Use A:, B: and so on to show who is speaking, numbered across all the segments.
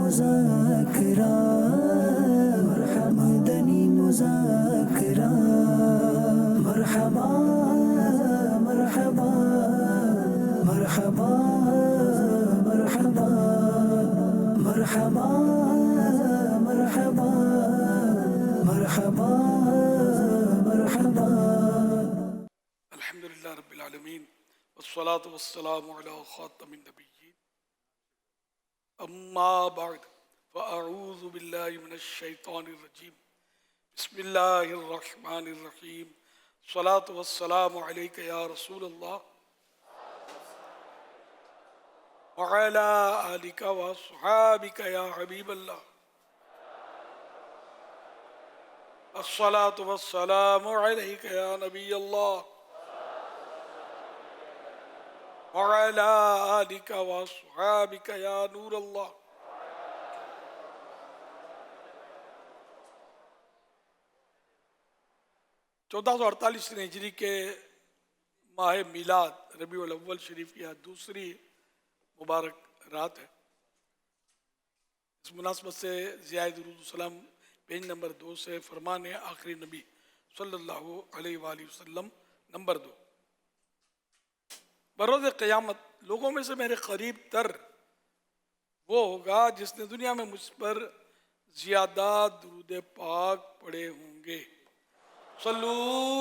A: مذاکرہ مدنی مذاکرہ مرحبا مرحبا مرحبا مرحبا مرحبا مرحبا مرحبا مرحبا.
B: الحمدللہ رب العالمین والصلاة والسلام علی خاتم النبیین اما بعد فاعوذ باللہ من الشیطان الرجیم بسم اللہ الرحمن الرحیم الصلاة والسلام علیک یا رسول اللہ وعلی آلک وصحابک یا حبیب اللہ الصلاة والسلام علیک یا نبی اللہ وعلى آلك وصحابك يا نور اللہ. چودہ سو اڑتالیس ہجری کے ماہ میلاد ربیع الاول شریف کی دوسری مبارک رات ہے. اس مناسبت سے ضیاء درود السلام پیج نمبر 2 سے فرمان آخری نبی صلی اللہ علیہ وآلہ وسلم نمبر 2. بروز قیامت لوگوں میں سے میرے قریب تر وہ ہوگا جس نے دنیا میں مجھ پر زیادہ درود پاک پڑھے ہوں گے. صلو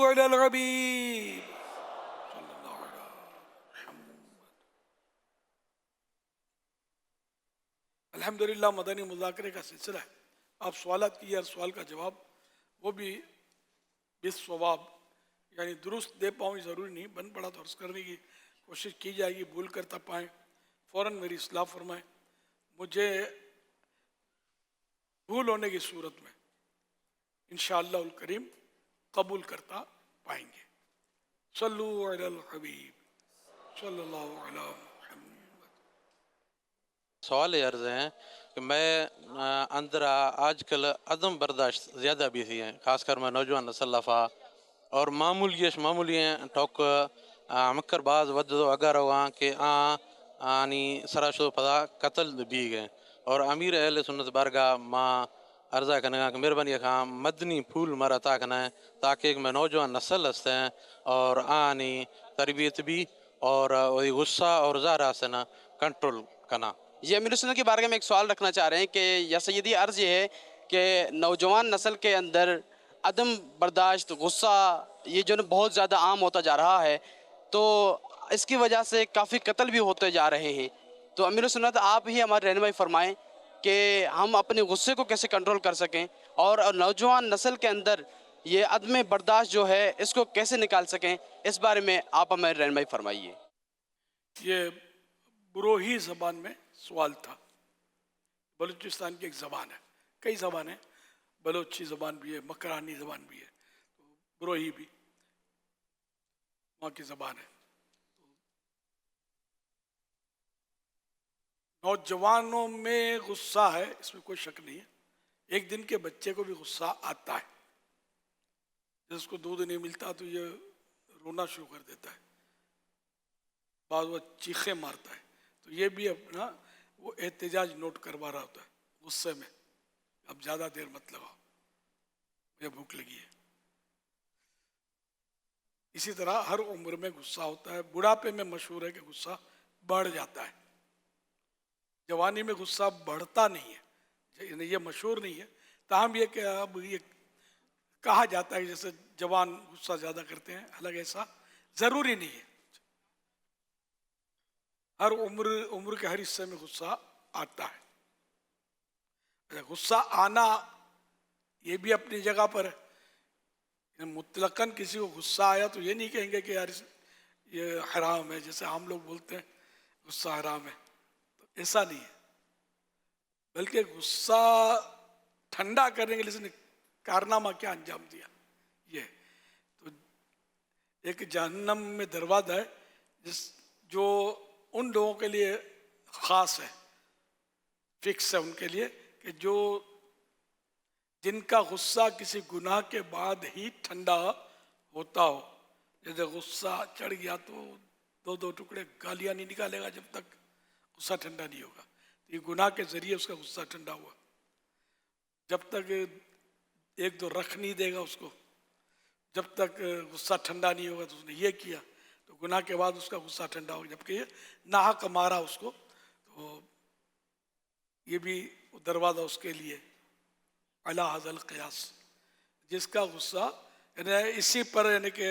B: علی الحبیب صلی اللہ علیہ محمد. الحمدللہ مدنی مذاکرے کا سلسلہ ہے. آپ سوالات کیے، ہر سوال کا جواب وہ بھی بالصواب یعنی درست دے پاؤں ضروری نہیں، بن پڑا تو عرض کرنے کی کوشش کی جائے گی. بھول کر تب پائیں فوراً میری اصلاح فرمائیں. مجھے بھول ہونے کی صورت میں انشاءاللہ الکریم قبول کرتا پائیں گے. صلو علی الحبیب صلی اللہ علیہ محمد.
C: سوال عرض ہیں کہ میں اندر آج کل عدم برداشت زیادہ بھی تھی ہیں، خاص کر میں نوجوان نسل لفا اور معمولی ٹوک مکر باز ود اگر ہوا کہ آنی سراشو پدا قتل بھی گئے. اور امیر اہل سنت بارگاہ ماں عرضہ کرنے گا کہ مہربانی خاں مدنی پھول مر عطا کرنا ہے تاکہ میں نوجوان نسل ہستے ہیں اور آنی تربیت بھی اور وہی غصہ اور زہرا سے نا کنٹرول کرنا.
D: یہ امیر سنت کی بارگاہ میں ایک سوال رکھنا چاہ رہے ہیں کہ یا سیدی عرض یہ ہے کہ نوجوان نسل کے اندر عدم برداشت غصہ یہ جو بہت زیادہ عام ہوتا جا رہا ہے، تو اس کی وجہ سے کافی قتل بھی ہوتے جا رہے ہیں. تو امیر سنت آپ ہی ہماری رہنمائی فرمائیں کہ ہم اپنے غصے کو کیسے کنٹرول کر سکیں اور نوجوان نسل کے اندر یہ عدم برداشت جو ہے اس کو کیسے نکال سکیں، اس بارے میں آپ ہماری رہنمائی فرمائیے.
B: یہ بروہی زبان میں سوال تھا. بلوچستان کی ایک زبان ہے، کئی زبانیں، بلوچی زبان بھی ہے، مکرانی زبان بھی ہے، بروہی بھی وہاں کی زبان ہے. نوجوانوں میں غصہ ہے، اس میں کوئی شک نہیں ہے. ایک دن کے بچے کو بھی غصہ آتا ہے، جس کو دودھ نہیں ملتا تو یہ رونا شروع کر دیتا ہے، بعض وہ چیخیں مارتا ہے. تو یہ بھی اپنا وہ احتجاج نوٹ کروا رہا ہوتا ہے غصے میں، اب زیادہ دیر مت لگاؤ، مجھے بھوک لگی ہے. اسی طرح ہر عمر میں غصہ ہوتا ہے. بڑھاپے میں مشہور ہے کہ غصہ بڑھ جاتا ہے، جوانی میں غصہ بڑھتا نہیں ہے، یہ مشہور نہیں ہے. تاہم یہ کہ اب یہ کہا جاتا ہے جیسے جوان غصہ زیادہ کرتے ہیں، حالانکہ ایسا ضروری نہیں ہے. ہر عمر کے ہر حصے میں غصہ آتا ہے. غصہ آنا یہ بھی اپنی جگہ پر ہے. مطلقاً کسی کو غصہ آیا تو یہ نہیں کہیں گے کہ یار یہ حرام ہے، جیسے ہم لوگ بولتے ہیں غصہ حرام ہے، تو ایسا نہیں ہے. بلکہ غصہ ٹھنڈا کرنے کے لیے اس نے کارنامہ کیا انجام دیا. یہ تو ایک جہنم میں دروازہ ہے جو ان لوگوں کے لیے خاص ہے، فکس ہے ان کے لیے، کہ جو جن کا غصہ کسی گناہ کے بعد ہی ٹھنڈا ہوتا ہو. جیسے غصہ چڑھ گیا تو دو ٹکڑے گالیاں نہیں نکالے گا جب تک غصہ ٹھنڈا نہیں ہوگا. یہ گناہ کے ذریعے اس کا غصہ ٹھنڈا ہوا. جب تک ایک دو رکھ نہیں دے گا اس کو، جب تک غصہ ٹھنڈا نہیں ہوگا تو اس نے یہ کیا تو گناہ کے بعد اس کا غصہ ٹھنڈا ہوگا. جبکہ یہ ناحق مارا اس کو تو یہ بھی دروازہ اس کے لیے علی ھذا القیاس، جس کا غصہ یعنی اسی پر یعنی کہ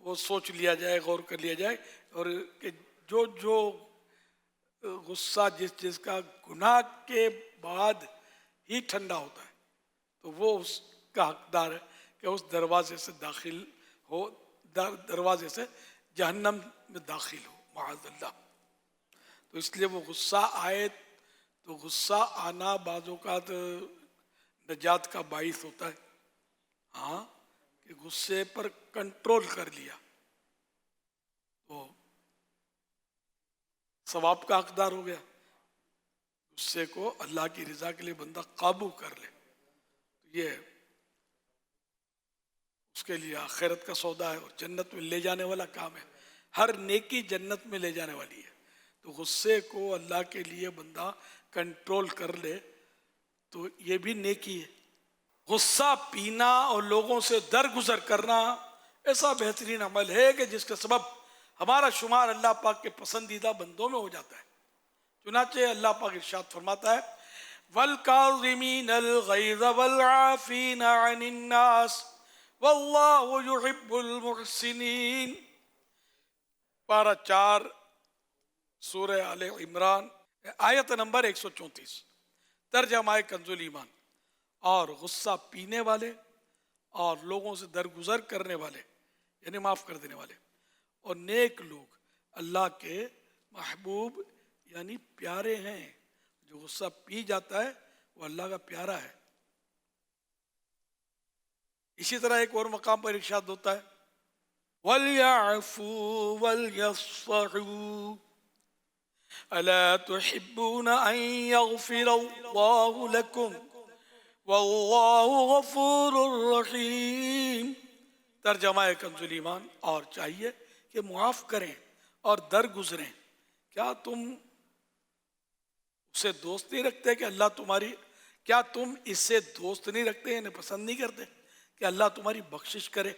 B: وہ سوچ لیا جائے، غور کر لیا جائے، اور کہ جو غصہ جس کا گناہ کے بعد ہی ٹھنڈا ہوتا ہے تو وہ اس کا حقدار ہے کہ اس دروازے سے داخل ہو، دروازے سے جہنم میں داخل ہو معاذ اللہ. تو اس لیے وہ غصہ آئے تو غصہ آنا بعض اوقات نجات کا باعث ہوتا ہے. ہاں کہ غصے پر کنٹرول کر لیا تو ثواب کا حقدار ہو گیا. غصے کو اللہ کی رضا کے لیے بندہ قابو کر لے تو یہ اس کے لیے آخرت کا سودا ہے اور جنت میں لے جانے والا کام ہے. ہر نیکی جنت میں لے جانے والی ہے. تو غصے کو اللہ کے لیے بندہ کنٹرول کر لے تو یہ بھی نیکی ہے. غصہ پینا اور لوگوں سے درگزر کرنا ایسا بہترین عمل ہے کہ جس کا سبب ہمارا شمار اللہ پاک کے پسندیدہ بندوں میں ہو جاتا ہے. چنانچہ اللہ پاک ارشاد فرماتا ہے وَالْكَاظِمِينَ الْغَيْظَ وَالْعَافِينَ عَنِ النَّاسِ وَاللَّهُ يُحِبُّ الْمُحْسِنِينَ. پارہ 4 سورہ آل عمران آیت نمبر 134. ترجمہ کنز الایمان. اور غصہ پینے والے اور لوگوں سے درگزر کرنے والے یعنی معاف کر دینے والے اور نیک لوگ اللہ کے محبوب یعنی پیارے ہیں. جو غصہ پی جاتا ہے وہ اللہ کا پیارا ہے. اسی طرح ایک اور مقام پر ارشاد ہوتا ہے وَلْيَعْفُوا وَلْيَصْفَحُوا أَلَا تُحِبُّونَ أَن يَغْفِرَ اللَّهُ لَكُمْ وَاللَّهُ غَفُورٌ رَحِيمٌ. ترجمہ کنز الایمان. اور چاہیے کہ معاف کریں اور درگزریں. کیا تم اسے دوست نہیں رکھتے کہ اللہ تمہاری، کیا تم اس سے دوست نہیں رکھتے یعنی پسند نہیں کرتے کہ اللہ تمہاری بخشش کرے؟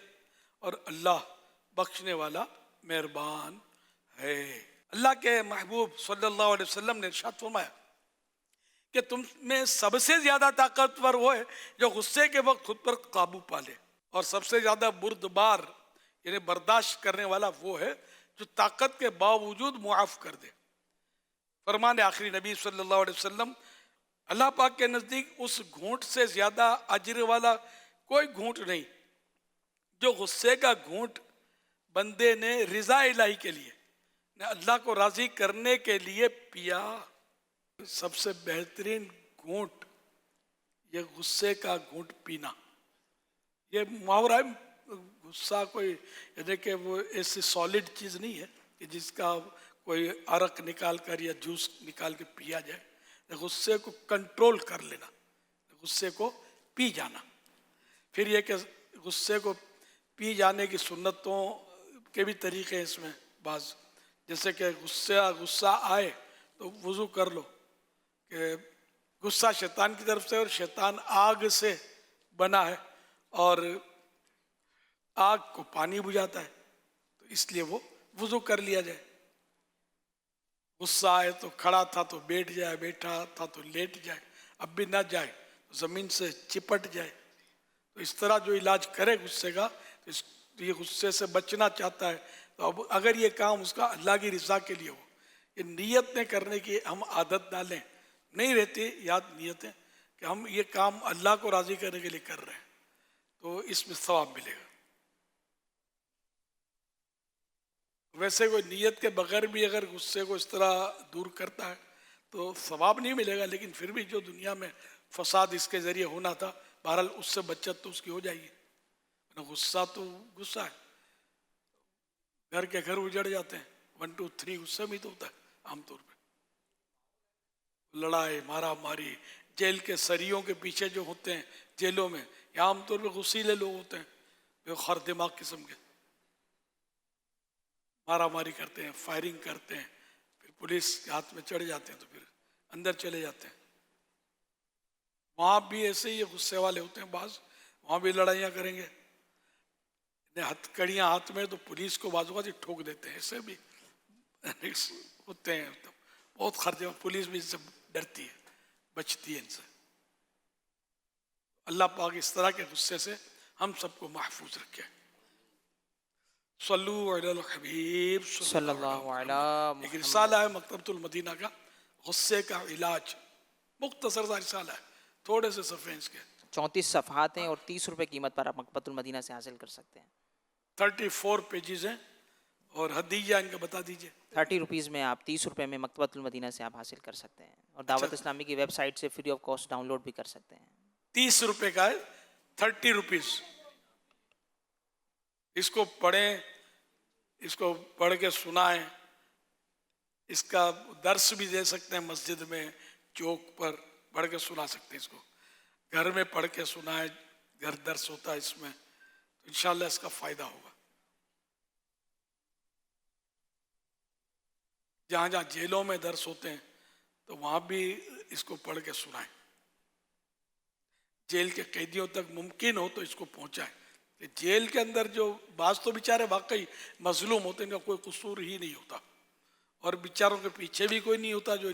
B: اور اللہ بخشنے والا مہربان ہے. اللہ کے محبوب صلی اللہ علیہ وسلم نے ارشاد فرمایا کہ تم میں سب سے زیادہ طاقتور وہ ہے جو غصے کے وقت خود پر قابو پالے، اور سب سے زیادہ بردبار یعنی برداشت کرنے والا وہ ہے جو طاقت کے باوجود معاف کر دے. فرمان آخری نبی صلی اللہ علیہ وسلم اللہ پاک کے نزدیک اس گھونٹ سے زیادہ اجر والا کوئی گھونٹ نہیں جو غصے کا گھونٹ بندے نے رضا الہی کے لیے اللہ کو راضی کرنے کے لیے پیا. سب سے بہترین گھونٹ یہ غصے کا گھونٹ پینا. یہ محاورہ ہے. غصہ کوئی یعنی کہ وہ ایسی سالڈ چیز نہیں ہے کہ جس کا کوئی عرق نکال کر یا جوس نکال کے پیا جائے. غصے کو کنٹرول کر لینا، غصے کو پی جانا. پھر یہ کہ غصے کو پی جانے کی سنتوں کے بھی طریقے ہیں اس میں بعض، جیسے کہ غصہ آئے تو وضو کر لو کہ غصہ شیطان کی طرف سے اور شیطان آگ سے بنا ہے اور آگ کو پانی بجھاتا ہے تو اس لیے وہ وضو کر لیا جائے. غصہ آئے تو کھڑا تھا تو بیٹھ جائے، بیٹھا تھا تو لیٹ جائے، اب بھی نہ جائے زمین سے چپٹ جائے. تو اس طرح جو علاج کرے غصے کا، یہ غصے سے بچنا چاہتا ہے تو اب اگر یہ کام اس کا اللہ کی رضا کے لیے ہو، یہ نیت نے کرنے کی ہم عادت ڈالیں، نہیں رہتی یاد نیتیں کہ ہم یہ کام اللہ کو راضی کرنے کے لیے کر رہے ہیں تو اس میں ثواب ملے گا. ویسے کوئی نیت کے بغیر بھی اگر غصے کو اس طرح دور کرتا ہے تو ثواب نہیں ملے گا، لیکن پھر بھی جو دنیا میں فساد اس کے ذریعے ہونا تھا بہرحال اس سے بچت تو اس کی ہو جائے گی. غصہ تو غصہ ہے، گھر کے گھر اجڑ جاتے ہیں. 1 2 3 غصے میں تو ہوتا ہے عام طور پہ. لڑائی مارا ماری، جیل کے سریوں کے پیچھے جو ہوتے ہیں جیلوں میں، یہ عام طور پہ غصیلے لوگ ہوتے ہیں، جو خر دماغ قسم کے مارا ماری کرتے ہیں، فائرنگ کرتے ہیں، پھر پولیس کے ہاتھ میں چڑھ جاتے ہیں تو پھر اندر چلے جاتے ہیں. وہاں بھی ایسے ہی غصے والے ہوتے ہیں بعض, وہاں بھی لڑائیاں کریں گے. ہتھ کڑیاں ہاتھ میں تو پولیس کو بعض اوقات ٹھوک دیتے ہیں, ایسے بھی ہوتے ہیں. تو بہت خرچے, پولیس بھی ان سے ڈرتی ہے, بچتی ہے ان سے. اللہ پاک اس طرح کے غصے سے ہم سب کو محفوظ رکھے. صلو علی الحبیب
E: صلی اللہ علیہ
B: ایک
E: محمد.
B: رسالہ ہے مکتبۃ المدینہ کا, غصے کا علاج, مختصر سا رسالہ ہے, تھوڑے سے صفحے اس کے,
E: 34 صفحات ہیں اور 30 روپے قیمت پر آپ مکتبۃ المدینہ سے حاصل کر سکتے ہیں.
B: 34 پیجز ہیں. اور ہدیہ ان کا بتا دیجئے.
E: 30 روپیز میں آپ 30 روپے میں مکتبۃ المدینہ سے آپ حاصل کر سکتے ہیں, اور دعوت اسلامی کی ویب سائٹ سے free of cost download بھی کر سکتے ہیں.
B: 30 روپے کا ہے, 30 روپیز. اس کو پڑھیں, اس کو پڑھ کے سنائیں, اس کا درس بھی دے سکتے ہیں مسجد میں, چوک پر پڑھ کے سنا سکتے ہیں. اس کو گھر میں پڑھ کے سنائیں, گھر درس ہوتا ہے اس میں, تو انشاءاللہ اس کا فائدہ ہوگا. جہاں جہاں جیلوں میں درس ہوتے ہیں تو وہاں بھی اس کو پڑھ کے سنائیں. جیل کے قیدیوں تک ممکن ہو تو اس کو پہنچائیں. کہ جیل کے اندر جو بعض تو بیچارے واقعی مظلوم ہوتے ہیں, ان کا کوئی قصور ہی نہیں ہوتا, اور بیچاروں کے پیچھے بھی کوئی نہیں ہوتا جو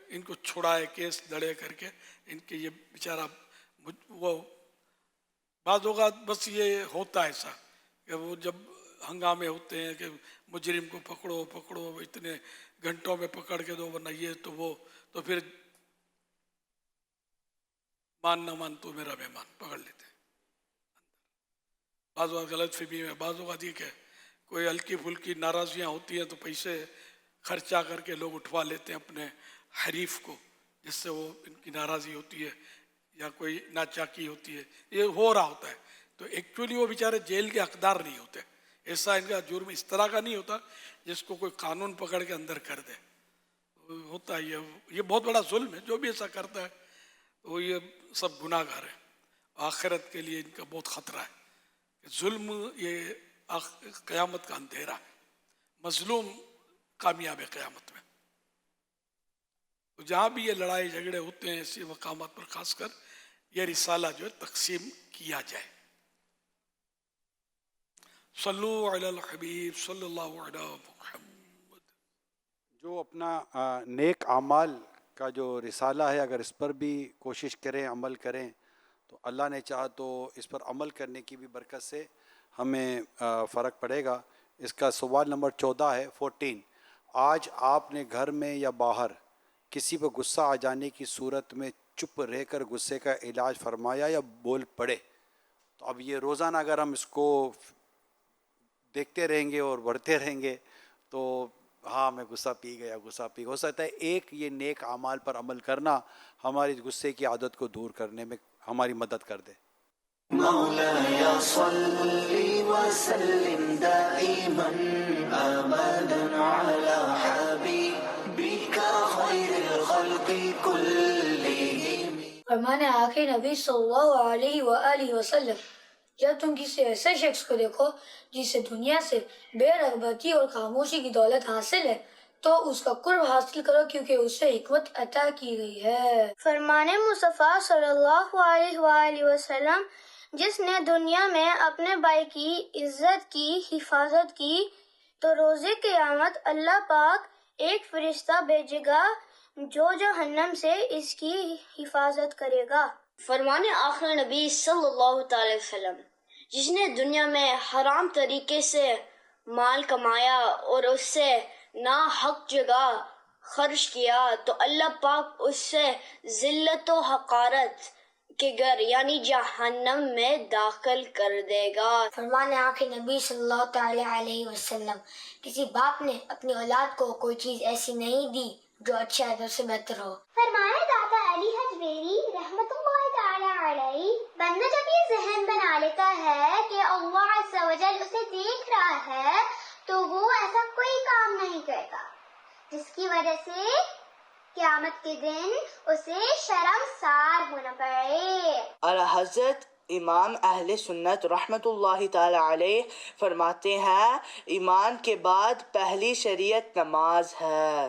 B: ان کو چھڑائے کیس لڑے کر کے. ان کے یہ بیچارہ وہ بعض اوقات بس یہ ہوتا ہے ایسا کہ وہ جب ہنگامے ہوتے ہیں کہ مجرم کو پکڑو پکڑو, اتنے گھنٹوں میں پکڑ کے دو ورنہ یہ تو وہ, تو پھر مان نہ مان تو میرا مہمان پکڑ لیتے ہیں. بعض اوقات غلط فہمی میں, بعض اوقات یہ کہ کوئی ہلکی پھلکی ناراضیاں ہوتی ہیں تو پیسے خرچہ کر کے لوگ اٹھوا لیتے ہیں اپنے حریف کو, جس سے وہ ان کی ناراضی ہوتی ہے یا کوئی ناچاکی ہوتی ہے, یہ ہو رہا ہوتا ہے. تو ایکچولی وہ بیچارے جیل کے حقدار نہیں ہوتے, ایسا ان کا جرم اس طرح کا نہیں ہوتا جس کو کوئی قانون پکڑ کے اندر کر دے. ہوتا ہے یہ بہت بڑا ظلم ہے. جو بھی ایسا کرتا ہے وہ یہ سب گناہ گار ہیں, آخرت کے لیے ان کا بہت خطرہ ہے. ظلم یہ قیامت کا اندھیرا ہے, مظلوم کامیاب ہے قیامت میں. تو جہاں بھی یہ لڑائی جھگڑے ہوتے ہیں ایسی مقامات پر خاص کر یہ رسالہ جو ہے تقسیم کیا جائے. صلو علی الحبیب صلی اللہ علیہ محمد.
F: جو اپنا نیک اعمال کا جو رسالہ ہے, اگر اس پر بھی کوشش کریں, عمل کریں, تو اللہ نے چاہا تو اس پر عمل کرنے کی بھی برکت سے ہمیں فرق پڑے گا. اس کا سوال نمبر 14 ہے 14. آج آپ نے گھر میں یا باہر کسی پر غصہ آ جانے کی صورت میں چپ رہ کر غصے کا علاج فرمایا یا بول پڑے؟ تو اب یہ روزانہ اگر ہم اس کو دیکھتے رہیں گے اور بڑھتے رہیں گے تو ہاں میں غصہ پی گیا, ہو سکتا ہے ایک یہ نیک اعمال پر عمل کرنا ہماری غصے کی عادت کو دور کرنے میں ہماری مدد کر دے.
A: مولاي صل وسلم دائما ابدا على حبيبك خير الخلق كلهم.
G: فرمانے آخر نبی صلی اللہ علیہ وآلہ وسلم, جب تم کسی ایسے شخص کو دیکھو جسے دنیا سے بے رغبتی اور خاموشی کی دولت حاصل ہے تو اس کا قرب حاصل کرو, کیونکہ اسے حکمت عطا کی گئی ہے.
H: فرمانے مصطفیٰ صلی اللہ علیہ وآلہ وسلم, جس نے دنیا میں اپنے بھائی کی عزت کی حفاظت کی تو روز قیامت اللہ پاک ایک فرشتہ بھیجے گا جو جہنم سے اس کی حفاظت کرے گا.
I: فرمانے آخر نبی صلی اللہ تعالی وسلم, جس نے دنیا میں حرام طریقے سے مال کمایا اور اس سے ناحق جگہ خرچ کیا تو اللہ پاک اس سے ذلت و حقارت کے گھر یعنی جہنم میں داخل کر دے گا.
G: فرمانے آخر نبی صلی اللہ تعالی علیہ وسلم, کسی باپ نے اپنی اولاد کو کوئی چیز ایسی نہیں دی جو اچھا ہے سے بہتر ہو.
H: فرمانے داتا علی حجویری رحمت اللہ تعالی علیہ, بندہ جب یہ ذہن بنا لیتا ہے کہ اللہ عز و جل اسے دیکھ رہا ہے تو وہ ایسا کوئی کام نہیں کرتا جس کی وجہ سے قیامت کے دن اسے شرمسار ہونا پڑے.
J: حضرت امام اہل سنت رحمت اللہ تعالی علیہ فرماتے ہیں, ایمان کے بعد پہلی شریعت نماز ہے.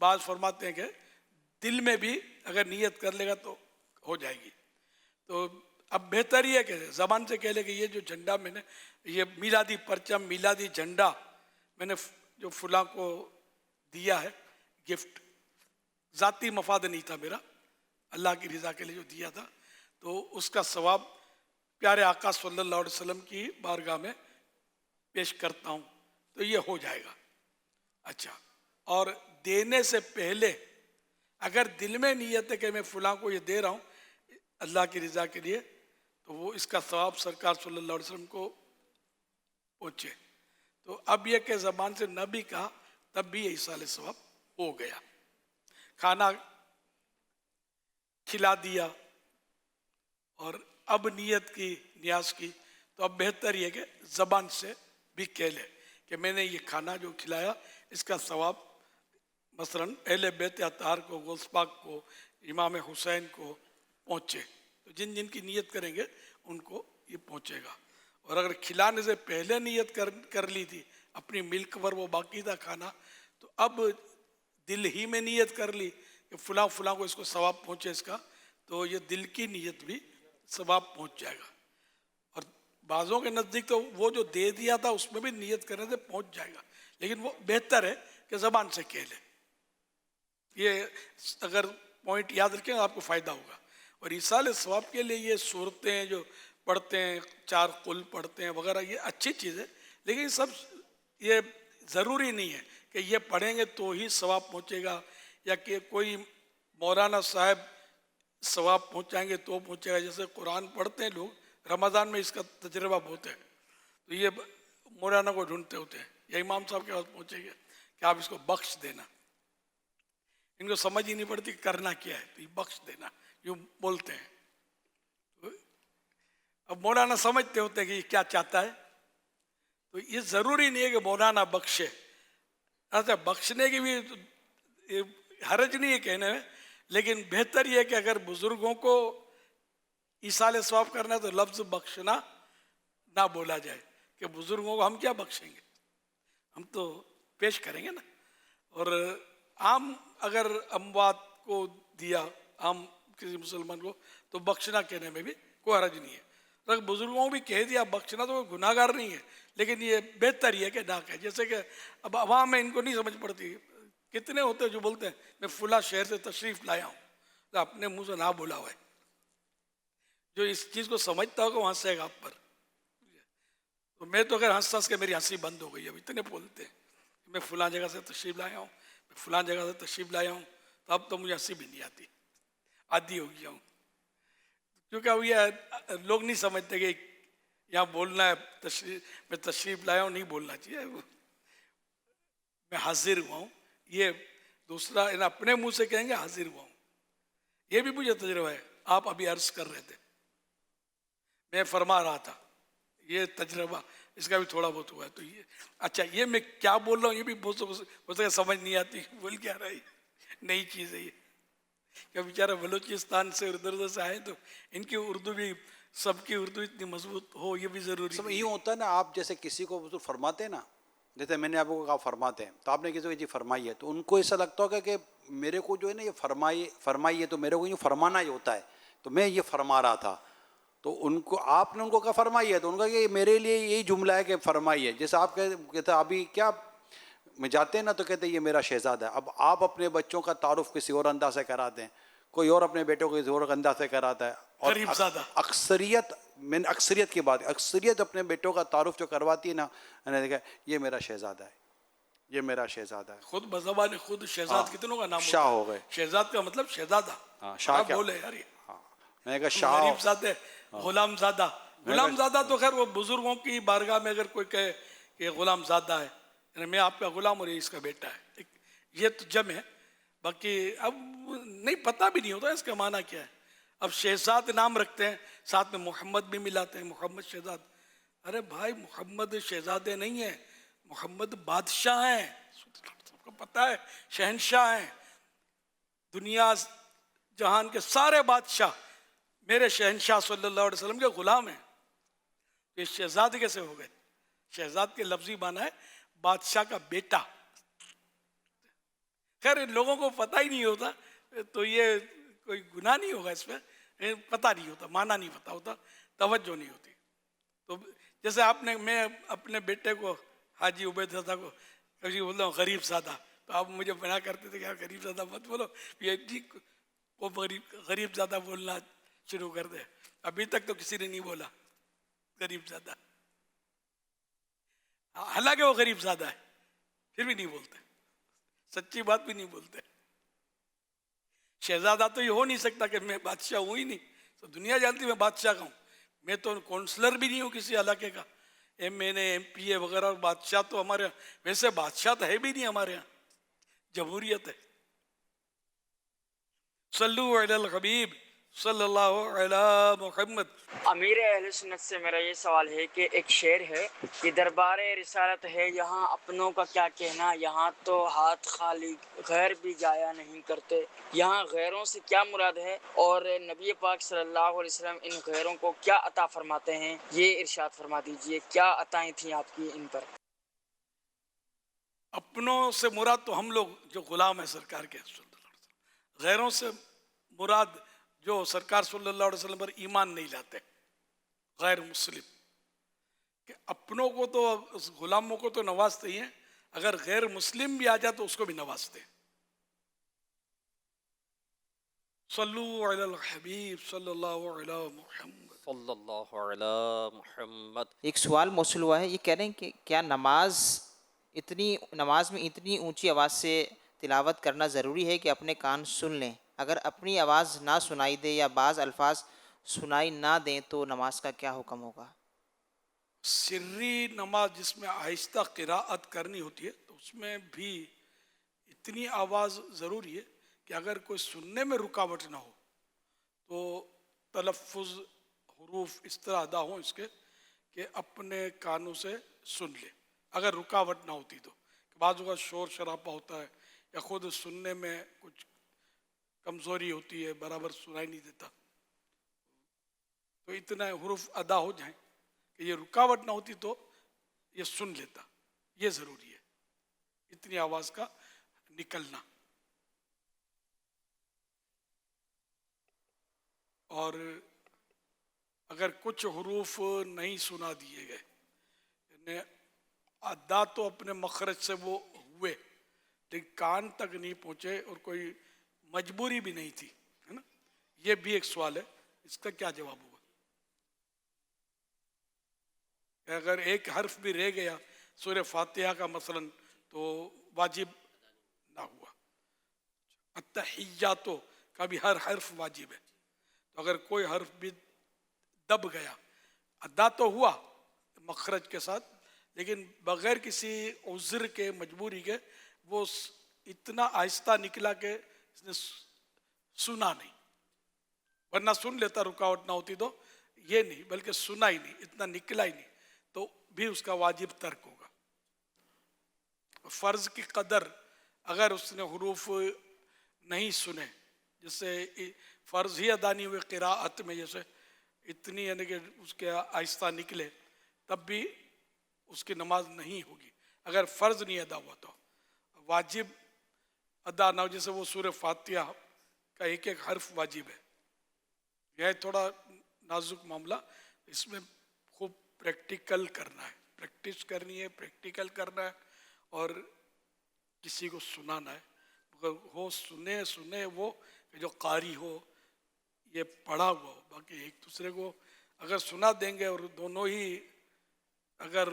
B: بعض فرماتے ہیں کہ دل میں بھی اگر نیت کر لے گا تو ہو جائے گی. تو اب بہتر یہ ہے کہ زبان سے کہہ لے کہ یہ جو جھنڈا میں نے یہ میلادی پرچم میلادی جھنڈا میں نے جو فلاں کو دیا ہے گفٹ, ذاتی مفاد نہیں تھا میرا, اللہ کی رضا کے لیے جو دیا تھا, تو اس کا ثواب پیارے آقا صلی اللہ علیہ وسلم کی بارگاہ میں پیش کرتا ہوں, تو یہ ہو جائے گا. اچھا, اور دینے سے پہلے اگر دل میں نیت ہے کہ میں فلاں کو یہ دے رہا ہوں اللہ کی رضا کے لیے, تو وہ اس کا ثواب سرکار صلی اللہ علیہ وسلم کو پہنچے. تو اب یہ کہ زبان سے نہ بھی کہا تب بھی یہ ایصال ثواب ہو گیا. کھانا کھلا دیا اور اب نیت کی نیاز کی, تو اب بہتر یہ کہ زبان سے بھی کہہ لے کہ میں نے یہ کھانا جو کھلایا اس کا ثواب مثلا اہل بیت اطہار کو, غوث پاک کو, امام حسین کو پہنچے. تو جن جن کی نیت کریں گے ان کو یہ پہنچے گا. اور اگر کھلانے سے پہلے نیت کر لی تھی اپنی ملک پر وہ باقی تھا کھانا, تو اب دل ہی میں نیت کر لی کہ فلاں فلاں کو اس کو ثواب پہنچے اس کا, تو یہ دل کی نیت بھی ثواب پہنچ جائے گا. اور بعضوں کے نزدیک تو وہ جو دے دیا تھا اس میں بھی نیت کرنے سے پہنچ جائے گا, لیکن وہ بہتر ہے کہ زبان سے کہہ لے. یہ اگر پوائنٹ یاد رکھیں آپ کو فائدہ ہوگا. اور ایصال ثواب کے لیے یہ صورتیں جو پڑھتے ہیں, 4 قل پڑھتے ہیں وغیرہ, یہ اچھی چیز ہے, لیکن سب یہ ضروری نہیں ہے کہ یہ پڑھیں گے تو ہی ثواب پہنچے گا, یا کہ کوئی مولانا صاحب ثواب پہنچائیں گے تو پہنچے گا. جیسے قرآن پڑھتے ہیں لوگ رمضان میں, اس کا تجربہ بہت ہے, تو یہ مولانا کو ڈھونڈتے ہوتے ہیں یا امام صاحب کے پاس پہنچے گے کہ آپ اس کو بخش دینا. ان کو سمجھ ہی نہیں پڑتی کرنا کیا ہے, تو یہ بخش دینا یوں بولتے ہیں. اب مولانا سمجھتے ہوتے ہیں کہ یہ کیا چاہتا ہے, تو یہ ضروری نہیں ہے کہ مولانا بخشے. اچھا, بخشنے کی بھی حرج نہیں ہے کہنے میں, لیکن بہتر یہ ہے کہ اگر بزرگوں کو ایصال ثواب کرنا ہے تو لفظ بخشنا نہ بولا جائے, کہ بزرگوں کو ہم کیا بخشیں گے, ہم تو پیش کریں گے نا. اور عام اگر اموات کو دیا, عام کسی مسلمان کو, تو بخشنا کہنے میں بھی کوئی حرج نہیں ہے. اگر بزرگوں کو بھی کہہ دیا بخشنا تو کوئی گناہ گار نہیں ہے, لیکن یہ بہتر یہ ہے کہ نہ کہے. جیسے کہ اب عوام میں ان کو نہیں سمجھ پڑتی, کتنے ہوتے ہیں جو بولتے ہیں میں فلاں شہر سے تشریف لایا ہوں, تو اپنے منہ سے نہ بولا ہوا ہے. جو اس چیز کو سمجھتا ہوگا وہ ہنسے گا آپ پر. تو میں تو اگر ہنس کے میری ہنسی بند ہو گئی. اب اتنے بولتے ہیں میں فلاں جگہ سے تشریف لایا ہوں, میں فلاں جگہ سے تشریف لایا ہوں, تو اب تو مجھے ہنسی بھی نہیں آتی, عادی ہو گیا ہوں. کیونکہ اب یہ لوگ نہیں سمجھتے کہ یہاں بولنا ہے میں تشریف لایا ہوں, نہیں بولنا چاہیے, میں حاضر ہوا ہوں. یہ دوسرا اپنے منہ سے کہیں گے حاضر ہوا ہوں. یہ بھی مجھے تجربہ ہے. آپ ابھی عرض کر رہے تھے, میں فرما رہا تھا, یہ تجربہ اس کا بھی تھوڑا بہت ہوا ہے. تو یہ اچھا, یہ میں کیا بول رہا ہوں یہ بھی بہت سمجھ نہیں آتی, بول کیا رہا ہے, نئی چیز ہے یہ. کہ بیچارہ بلوچستان سے ادھر سے آئے, تو ان کی اردو بھی سب کی اردو اتنی مضبوط ہو یہ بھی ضروری
F: ہے. یوں ہوتا ہے نا, آپ جیسے کسی کو حضور فرماتے ہیں نا, جیسے میں نے آپ کو کہا فرماتے ہیں, تو آپ نے کسی کو جی فرمائی ہے, تو ان کو ایسا لگتا ہوگا کہ میرے کو جو ہے نا یہ فرمائی ہے, تو میرے کو یوں فرمانا ہی ہوتا ہے, تو میں یہ فرما رہا تھا. تو ان کو آپ نے ان کو کہا فرمائی ہے, تو ان کا کہ میرے لیے یہی جملہ ہے کہ فرمائی ہے. جیسے آپ کہتے ابھی کیا میں جاتے ہیں نا, تو کہتے ہیں یہ میرا شہزادہ ہے. اب آپ اپنے بچوں کا تعارف کسی اور انداز سے کراتے ہیں, کوئی اور اپنے بیٹوں کو کسی اور انداز سے کراتا ہے. اور اکثریت, میں نے اکثریت کی بات, اکثریت اپنے بیٹوں کا تعارف جو کرواتی ہے نا, میں نے دیکھا یہ میرا شہزادہ ہے, یہ میرا شہزادہ ہے.
B: خود بزبان خود شہزاد کتنوں کا نام
F: شاہ ہو گئے.
B: شہزاد کا مطلب شہزادہ.
F: شاہ کیا
B: بولے یار,
F: میں نے کہا شاہ
B: غریب زادہ, غلام زادہ. غلام زادہ تو خیر وہ بزرگوں کی بارگاہ میں اگر کوئی کہے کہ غلام زادہ ہے, یعنی میں آپ کا غلام اور یہ اس کا بیٹا ہے, یہ تو جم ہے. باقی اب نہیں پتہ بھی نہیں ہوتا اس کا معنی کیا ہے. اب شہزاد نام رکھتے ہیں, ساتھ میں محمد بھی ملاتے ہیں, محمد شہزاد. ارے بھائی محمد شہزادے نہیں ہیں, محمد بادشاہ ہیں, سب کو پتہ ہے, شہنشاہ ہیں. دنیا جہان کے سارے بادشاہ میرے شہنشاہ صلی اللہ علیہ وسلم کے غلام ہیں. یہ شہزاد کیسے ہو گئے؟ شہزاد کے لفظی معنی ہے بادشاہ کا بیٹا. خیر ان لوگوں کو پتہ ہی نہیں ہوتا تو یہ کوئی گناہ نہیں ہوگا اس میں، پتہ نہیں ہوتا، معنی نہیں پتہ ہوتا، توجہ نہیں ہوتی. تو جیسے آپ نے، میں اپنے بیٹے کو حاجی عبید زادہ کو کبھی بولتا ہوں غریب زادہ، تو آپ مجھے منع کرتے تھے کہ یار غریب زادہ مت بولو، یہ ٹھیک وہ غریب زادہ بولنا شروع کر دے. ابھی تک تو کسی نے نہیں بولا غریب زادہ، حالانکہ وہ غریب زادہ ہے پھر بھی نہیں بولتے، سچی بات بھی نہیں بولتے. شہزادہ تو یہ ہو نہیں سکتا کہ میں بادشاہ ہوں ہی نہیں، تو دنیا جانتی میں بادشاہ کا ہوں، میں تو کونسلر بھی نہیں ہوں کسی علاقے کا، ایم این اے، ایم پی اے وغیرہ. بادشاہ تو ہمارے ویسے بادشاہ تو ہے بھی نہیں ہمارے یہاں، جمہوریت ہے. صلو علی الحبیب صلی اللہ علی محمد.
K: امیر اہل سنت سے میرا یہ سوال ہے کہ ایک شعر ہے کہ دربار رسالت ہے یہاں اپنوں کا کیا کہنا، یہاں تو ہاتھ خالی غیر بھی جایا نہیں کرتے، یہاں غیروں سے کیا مراد ہے اور نبی پاک صلی اللہ علیہ وسلم ان غیروں کو کیا عطا فرماتے ہیں، یہ ارشاد فرما دیجئے، کیا عطائیں تھیں آپ کی ان پر؟
B: اپنوں سے مراد تو ہم لوگ جو غلام ہیں سرکار کے صلی اللہ علیہ وسلم، غیروں سے مراد جو سرکار صلی اللہ علیہ وسلم پر ایمان نہیں لاتے، غیر مسلم. کہ اپنوں کو تو، غلاموں کو تو نوازتے ہی ہیں، اگر غیر مسلم بھی آ جائے تو اس کو بھی نوازتے ہیں. صلو علی الحبیب صلی اللہ علی محمد
E: صلی اللہ علی محمد. ایک سوال موصول ہوا ہے، یہ کہہ رہے ہیں کہ کیا نماز میں اتنی اونچی آواز سے تلاوت کرنا ضروری ہے کہ اپنے کان سن لیں؟ اگر اپنی آواز نہ سنائی دے یا بعض الفاظ سنائی نہ دیں تو نماز کا کیا حکم ہوگا؟
B: سری نماز جس میں آہستہ قراءت کرنی ہوتی ہے تو اس میں بھی اتنی آواز ضروری ہے کہ اگر کوئی سننے میں رکاوٹ نہ ہو تو تلفظ حروف اس طرح ادا ہوں اس کے کہ اپنے کانوں سے سن لے، اگر رکاوٹ نہ ہوتی تو. بعض اوقات شور شرابہ ہوتا ہے یا خود سننے میں کچھ کمزوری ہوتی ہے، برابر سنائی نہیں دیتا، تو اتنا حروف ادا ہو جائیں کہ یہ رکاوٹ نہ ہوتی تو یہ سن لیتا. یہ ضروری ہے اتنی آواز کا نکلنا. اور اگر کچھ حروف نہیں سنا دیے گئے، یعنی ادا تو اپنے مخرج سے وہ ہوئے لیکن کان تک نہیں پہنچے اور کوئی مجبوری بھی نہیں تھی، ہے نا، یہ بھی ایک سوال ہے، اس کا کیا جواب ہوگا؟ کہ اگر ایک حرف بھی رہ گیا سورہ فاتحہ کا مثلا تو واجب نہ ہوا. التحیات کا بھی ہر حرف واجب ہے، تو اگر کوئی حرف بھی دب گیا، ادا تو ہوا مخرج کے ساتھ لیکن بغیر کسی عذر کے، مجبوری کے، وہ اتنا آہستہ نکلا کہ اس نے سنا نہیں، ورنہ سن لیتا رکاوٹ نہ ہوتی تو یہ نہیں، بلکہ سنا ہی نہیں، اتنا نکلا ہی نہیں، تو بھی اس کا واجب ترک ہوگا. فرض کی قدر اگر اس نے حروف نہیں سنے، جیسے فرض ہی ادا نہیں ہوئے قراءت میں، جیسے اتنی یعنی کہ اس کے آہستہ نکلے، تب بھی اس کی نماز نہیں ہوگی اگر فرض نہیں ادا ہوا تو. واجب ادا نہ ہو، جیسے وہ سورہ فاتحہ کا ایک ایک حرف واجب ہے، یہ تھوڑا نازک معاملہ، اس میں خوب پریکٹیکل کرنا ہے، پریکٹس کرنی ہے، پریکٹیکل کرنا ہے اور کسی کو سنانا ہے. ہو سنے وہ جو قاری ہو، یہ پڑھا ہوا ہو. باقی ایک دوسرے کو اگر سنا دیں گے اور دونوں ہی اگر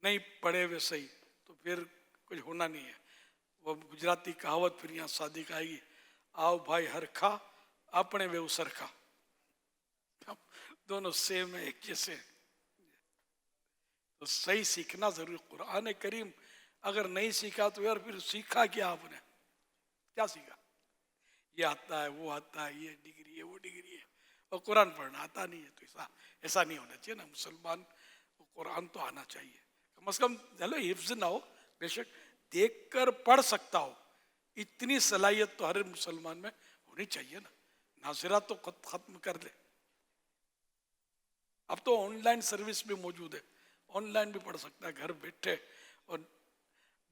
B: نہیں پڑھے ہوئے صحیح تو پھر کچھ ہونا نہیں ہے. وہ گجراتی کہاوت پھر یہاں صادق آئے گی، آؤ بھائی ہر کھا اپنے وے اسر کھا، دونوں سیم ہے، ایک جیسے. تو صحیح سیکھنا ضروری. قرآن کریم اگر نہیں سیکھا تو یار پھر سیکھا کیا آپ نے؟ کیا سیکھا؟ یہ آتا ہے، وہ آتا ہے، یہ ڈگری ہے، وہ ڈگری ہے، اور قرآن پڑھنا آتا نہیں ہے. تو ایسا نہیں ہونا چاہیے نا. مسلمان کو قرآن تو آنا چاہیے، کم از کم چلو حفظ نہ ہو، بے شک دیکھ کر پڑھ سکتا ہو، اتنی صلاحیت تو ہر مسلمان میں ہونی چاہیے نا. ناظرہ تو ختم کر لے. اب تو آن لائن سروس بھی موجود ہے، آن لائن بھی پڑھ سکتا ہے گھر بیٹھے. اور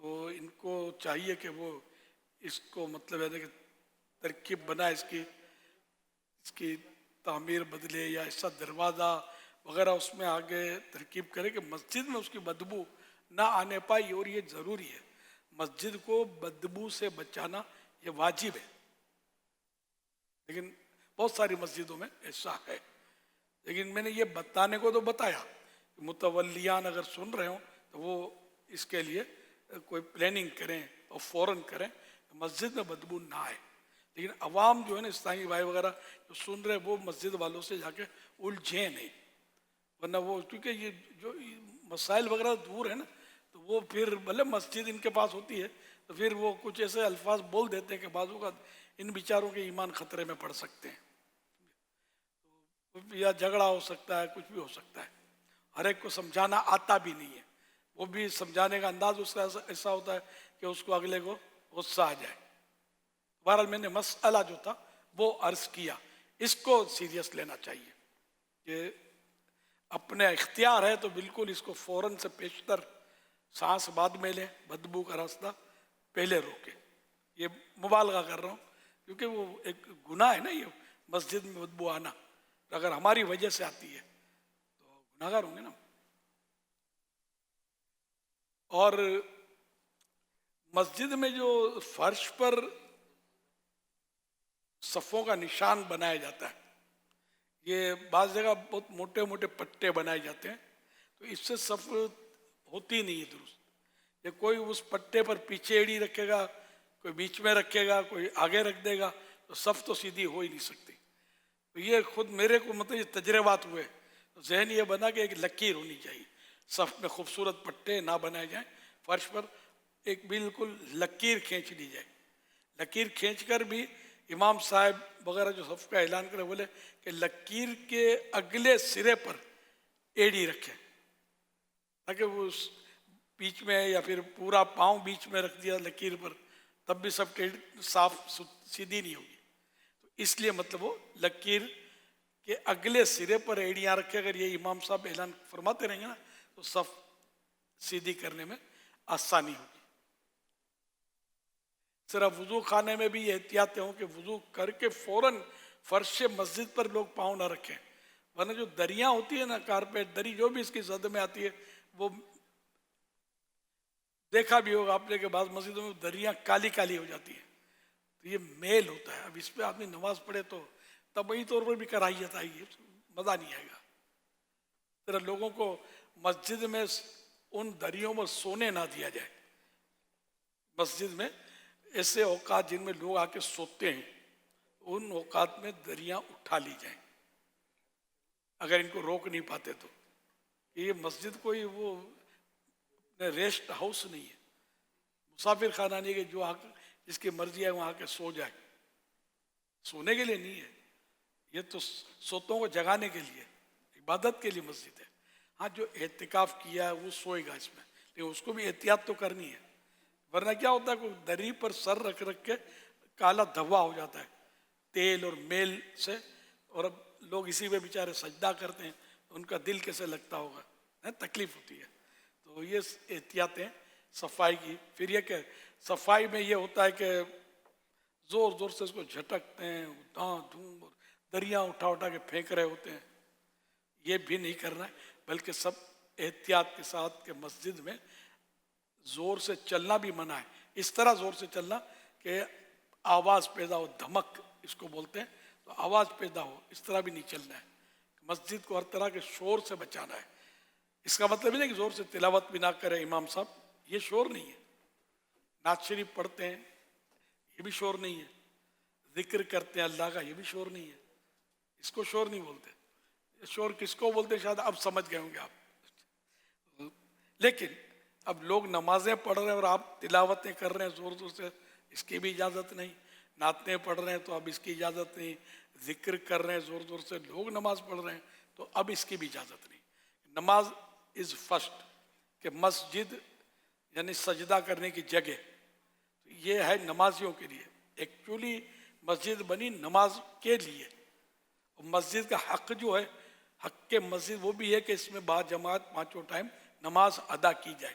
B: تو ان کو چاہیے کہ وہ اس کو مطلب ہے کہ ترکیب بنائے اس کی تعمیر بدلے یا ایسا دروازہ وغیرہ اس میں آگے ترکیب کرے کہ مسجد میں اس کی بدبو نہ آنے پائی. اور یہ ضروری ہے، مسجد کو بدبو سے بچانا یہ واجب ہے. لیکن بہت ساری مسجدوں میں ایسا ہے. لیکن میں نے یہ بتانے کو تو بتایا، متولیان اگر سن رہے ہوں تو وہ اس کے لیے کوئی پلاننگ کریں اور فوراً کریں مسجد میں بدبو نہ آئے. لیکن عوام جو ہے نا اسلامی بھائی وغیرہ جو سن رہے وہ مسجد والوں سے جا کے الجھیں نہیں، ورنہ وہ کیونکہ یہ جو مسائل وغیرہ دور ہے نا تو وہ پھر بھلے مسجد ان کے پاس ہوتی ہے تو پھر وہ کچھ ایسے الفاظ بول دیتے ہیں کہ بعض اوقات ان بیچاروں کے ایمان خطرے میں پڑ سکتے ہیں، یا جھگڑا ہو سکتا ہے، کچھ بھی ہو سکتا ہے. ہر ایک کو سمجھانا آتا بھی نہیں ہے، وہ بھی سمجھانے کا انداز اس کا ایسا ہوتا ہے کہ اس کو اگلے کو غصہ آ جائے. بہرحال میں نے مسئلہ جو تھا وہ عرض کیا، اس کو سیریس لینا چاہیے کہ اپنے اختیار ہے تو بالکل اس کو فوراً سے پیشتر سانس بعد میں لیں، بدبو کا راستہ پہلے روکیں. یہ مبالغہ کر رہا ہوں کیونکہ وہ ایک گناہ ہے نا یہ مسجد میں بدبو آنا. اگر ہماری وجہ سے آتی ہے تو گناہگار ہوں گے نا. اور مسجد میں جو فرش پر صفوں کا نشان بنایا جاتا ہے، یہ بعض جگہ بہت موٹے موٹے پٹے بنائے جاتے ہیں تو اس سے صف ہوتی نہیں ہے درست. یہ کوئی اس پٹے پر پیچھے ایڑی رکھے گا، کوئی بیچ میں رکھے گا، کوئی آگے رکھ دے گا تو صف تو سیدھی ہو ہی نہیں سکتی. تو یہ خود میرے کو مطلب یہ تجربات ہوئے تو ذہن یہ بنا کہ ایک لکیر ہونی چاہیے، صف میں خوبصورت پٹے نہ بنائے جائیں، فرش پر ایک بالکل لکیر کھینچ لی جائے. لکیر کھینچ کر بھی امام صاحب وغیرہ جو صف کا اعلان کرے بولے کہ لکیر کے اگلے سرے پر ایڑی رکھیں تاکہ وہ بیچ میں یا پھر پورا پاؤں بیچ میں رکھ دیا لکیر پر تب بھی سب صاف سیدھی نہیں ہوگی. تو اس لیے مطلب وہ لکیر کے اگلے سرے پر ایڑیاں رکھے. اگر یہ امام صاحب اعلان فرماتے رہیں گے نا تو صف سیدھی کرنے میں آسانی ہوگی. صرف وضو خانے میں بھی یہ احتیاطیں ہوں کہ وضو کر کے فوراً فرش مسجد پر لوگ پاؤں نہ رکھیں، ورنہ جو دریاں ہوتی ہے نا، کارپیٹ دری جو بھی اس کی زد میں آتی ہے، وہ دیکھا بھی ہوگا آپ نے کہ بعض مسجدوں میں دریاں کالی کالی ہو جاتی ہیں تو یہ میل ہوتا ہے. اب اس پہ آدمی نماز پڑھے تو طبعی طور پر بھی کراہیت آئے گی، مزہ نہیں آئے گا. طرح لوگوں کو مسجد میں ان دریوں میں سونے نہ دیا جائے. مسجد میں ایسے اوقات جن میں لوگ آ کے سوتے ہیں ان اوقات میں دریاں اٹھا لی جائیں اگر ان کو روک نہیں پاتے تو. یہ مسجد کوئی وہ ریسٹ ہاؤس نہیں ہے، مسافر خانہ نہیں کہ جو جس کی مرضی ہے وہاں آ کے سو جائے. سونے کے لیے نہیں ہے، یہ تو سوتوں کو جگانے کے لیے، عبادت کے لیے مسجد ہے. ہاں جو اعتکاف کیا ہے وہ سوئے گا اس میں، لیکن اس کو بھی احتیاط تو کرنی ہے، ورنہ کیا ہوتا ہے کوئی دری پر سر رکھ رکھ کے کالا دھوا ہو جاتا ہے تیل اور میل سے، اور اب لوگ اسی پہ بیچارے سجدہ کرتے ہیں تو ان کا دل کیسے لگتا ہوگا، تکلیف ہوتی ہے. تو یہ احتیاطیں صفائی کی. پھر یہ کہ صفائی میں یہ ہوتا ہے کہ زور زور سے اس کو جھٹکتے ہیں، دھاں دھوم دریاں اٹھا اٹھا کے پھینک رہے ہوتے ہیں، یہ بھی نہیں کرنا ہے. بلکہ سب احتیاط کے ساتھ کہ مسجد میں زور سے چلنا بھی منع ہے. اس طرح زور سے چلنا کہ آواز پیدا ہو، دھمک اس کو بولتے ہیں، تو آواز پیدا ہو، اس طرح بھی نہیں چلنا ہے. مسجد کو ہر طرح کے شور سے بچانا ہے. اس کا مطلب نہیں کہ زور سے تلاوت بھی نہ کرے امام صاحب، یہ شور نہیں ہے. نعت شریف پڑھتے ہیں یہ بھی شور نہیں ہے. ذکر کرتے ہیں اللہ کا یہ بھی شور نہیں ہے. اس کو شور نہیں بولتے. شور کس کو بولتے شاید اب سمجھ گئے ہوں گے آپ. لیکن اب لوگ نمازیں پڑھ رہے ہیں اور آپ تلاوتیں کر رہے ہیں زور زور سے، اس کی بھی اجازت نہیں. نعتیں پڑھ رہے ہیں تو اب اس کی اجازت نہیں. ذکر کر رہے ہیں زور زور سے، لوگ نماز پڑھ رہے ہیں تو اب اس کی بھی اجازت نہیں. نماز از فرسٹ، کہ مسجد یعنی سجدہ کرنے کی جگہ یہ ہے نمازیوں کے لیے. ایکچولی مسجد بنی نماز کے لیے. مسجد کا حق جو ہے، حق کے مسجد وہ بھی ہے کہ اس میں با جماعت پانچوں ٹائم نماز ادا کی جائے.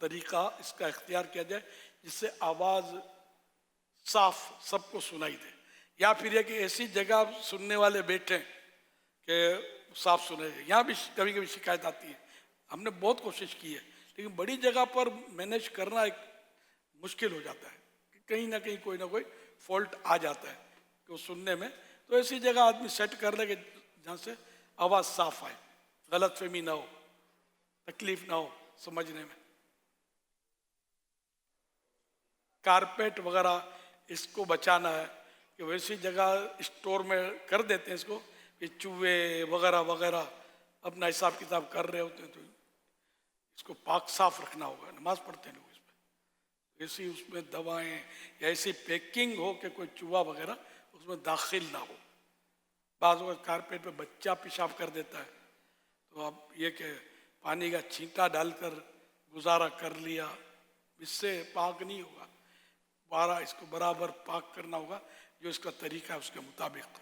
B: طریقہ اس کا اختیار کیا جائے جس سے آواز صاف سب کو سنائی دے، یا پھر یہ کہ ایسی جگہ سننے والے بیٹھیں کہ صاف سنے دے. یہاں بھی کبھی کبھی شکایت آتی ہے، ہم نے بہت کوشش کی ہے، لیکن بڑی جگہ پر مینیج کرنا ایک مشکل ہو جاتا ہے کہ کہیں نہ کہیں کوئی نہ کوئی فالٹ آ جاتا ہے کہ وہ سننے میں. تو ایسی جگہ آدمی سیٹ کر لے کہ جہاں سے آواز صاف آئے، غلط فہمی نہ ہو، تکلیف نہ ہو سمجھنے میں. کارپیٹ وغیرہ اس کو بچانا ہے کہ ویسی جگہ اسٹور میں کر دیتے ہیں اس کو کہ چوہے وغیرہ وغیرہ اپنا حساب کتاب کر رہے ہوتے ہیں، تو اس کو پاک صاف رکھنا ہوگا. نماز پڑھتے ہیں لوگ اس پہ، ایسی اس میں دوائیں یا ایسی پیکنگ ہو کہ کوئی چوہا وغیرہ اس میں داخل نہ ہو. بعض اوقات کارپیٹ پہ بچہ پیشاب کر دیتا ہے، تو اب یہ کہ پانی کا چھینٹا ڈال کر گزارا کر لیا، اس سے پاک نہیں ہوگا. اس کو برابر پاک کرنا ہوگا جو اس کا طریقہ ہے اس کے مطابق.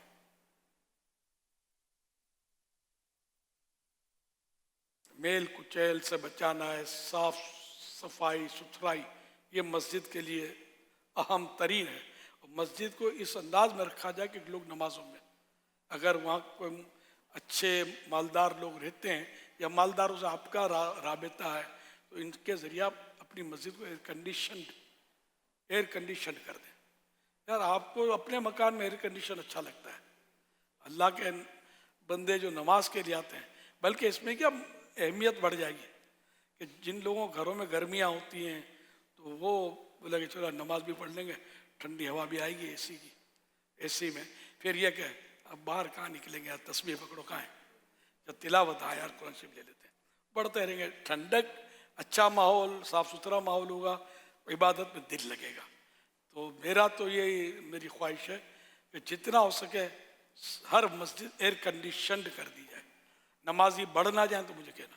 B: میل کچیل سے بچانا ہے، صاف صفائی ستھرائی یہ مسجد کے لیے اہم ترین ہے. مسجد کو اس انداز میں رکھا جائے کہ لوگ نمازوں میں اگر وہاں کوئی اچھے مالدار لوگ رہتے ہیں یا مالداروں سے آپ کا رابطہ ہے تو ان کے ذریعہ آپ اپنی مسجد کو ایئر کنڈیشن کر دیں. یار آپ کو اپنے مکان میں ایئر کنڈیشن اچھا لگتا ہے، اللہ کے بندے جو نماز کے لیے آتے ہیں، بلکہ اس میں کیا اہمیت بڑھ جائے گی کہ جن لوگوں گھروں میں گرمیاں ہوتی ہیں تو وہ بولے کہ چلو نماز بھی پڑھ لیں گے، ٹھنڈی ہوا بھی آئے گی اے سی میں. پھر یہ کہ اب باہر کہاں نکلیں گے، یار تسبیح پکڑو کہاں ہے، جب تلاوت آئے یار قرآن شریف لے لیتے ہیں، پڑھتے رہیں گے. ٹھنڈک، اچھا ماحول، صاف ستھرا ماحول ہوگا، عبادت میں دل لگے گا. تو میرا تو یہی میری خواہش ہے کہ جتنا ہو سکے ہر مسجد ایئر کنڈیشنڈ کر دی جائے. نمازی بڑھ نہ جائیں تو مجھے کہنا،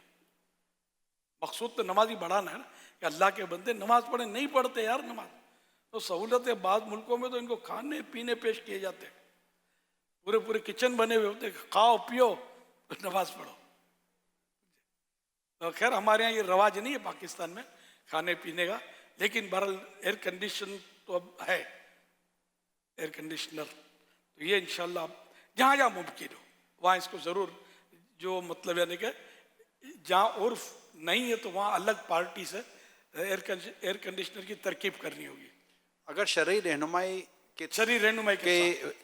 B: مقصود تو نمازی بڑھانا ہے نا کہ اللہ کے بندے نماز پڑھیں. نہیں پڑھتے یار نماز، تو سہولت ہے. بعض ملکوں میں تو ان کو کھانے پینے پیش کیے جاتے ہیں، پورے کچن بنے ہوئے ہوتے ہیں، کھاؤ پیو نماز پڑھو. تو خیر ہمارے یہاں یہ رواج نہیں ہے پاکستان میں کھانے پینے کا، لیکن بہرحال ایئر کنڈیشن تو اب ہے، ایئر کنڈیشنر. تو یہ انشاءاللہ جہاں جہاں ممکن ہو وہاں اس کو ضرور، جو مطلب یعنی کہ جہاں عرف نہیں ہے تو وہاں الگ پارٹی سے ایئر کنڈیشنر کی ترکیب کرنی ہوگی.
F: اگر شرعی رہنمائی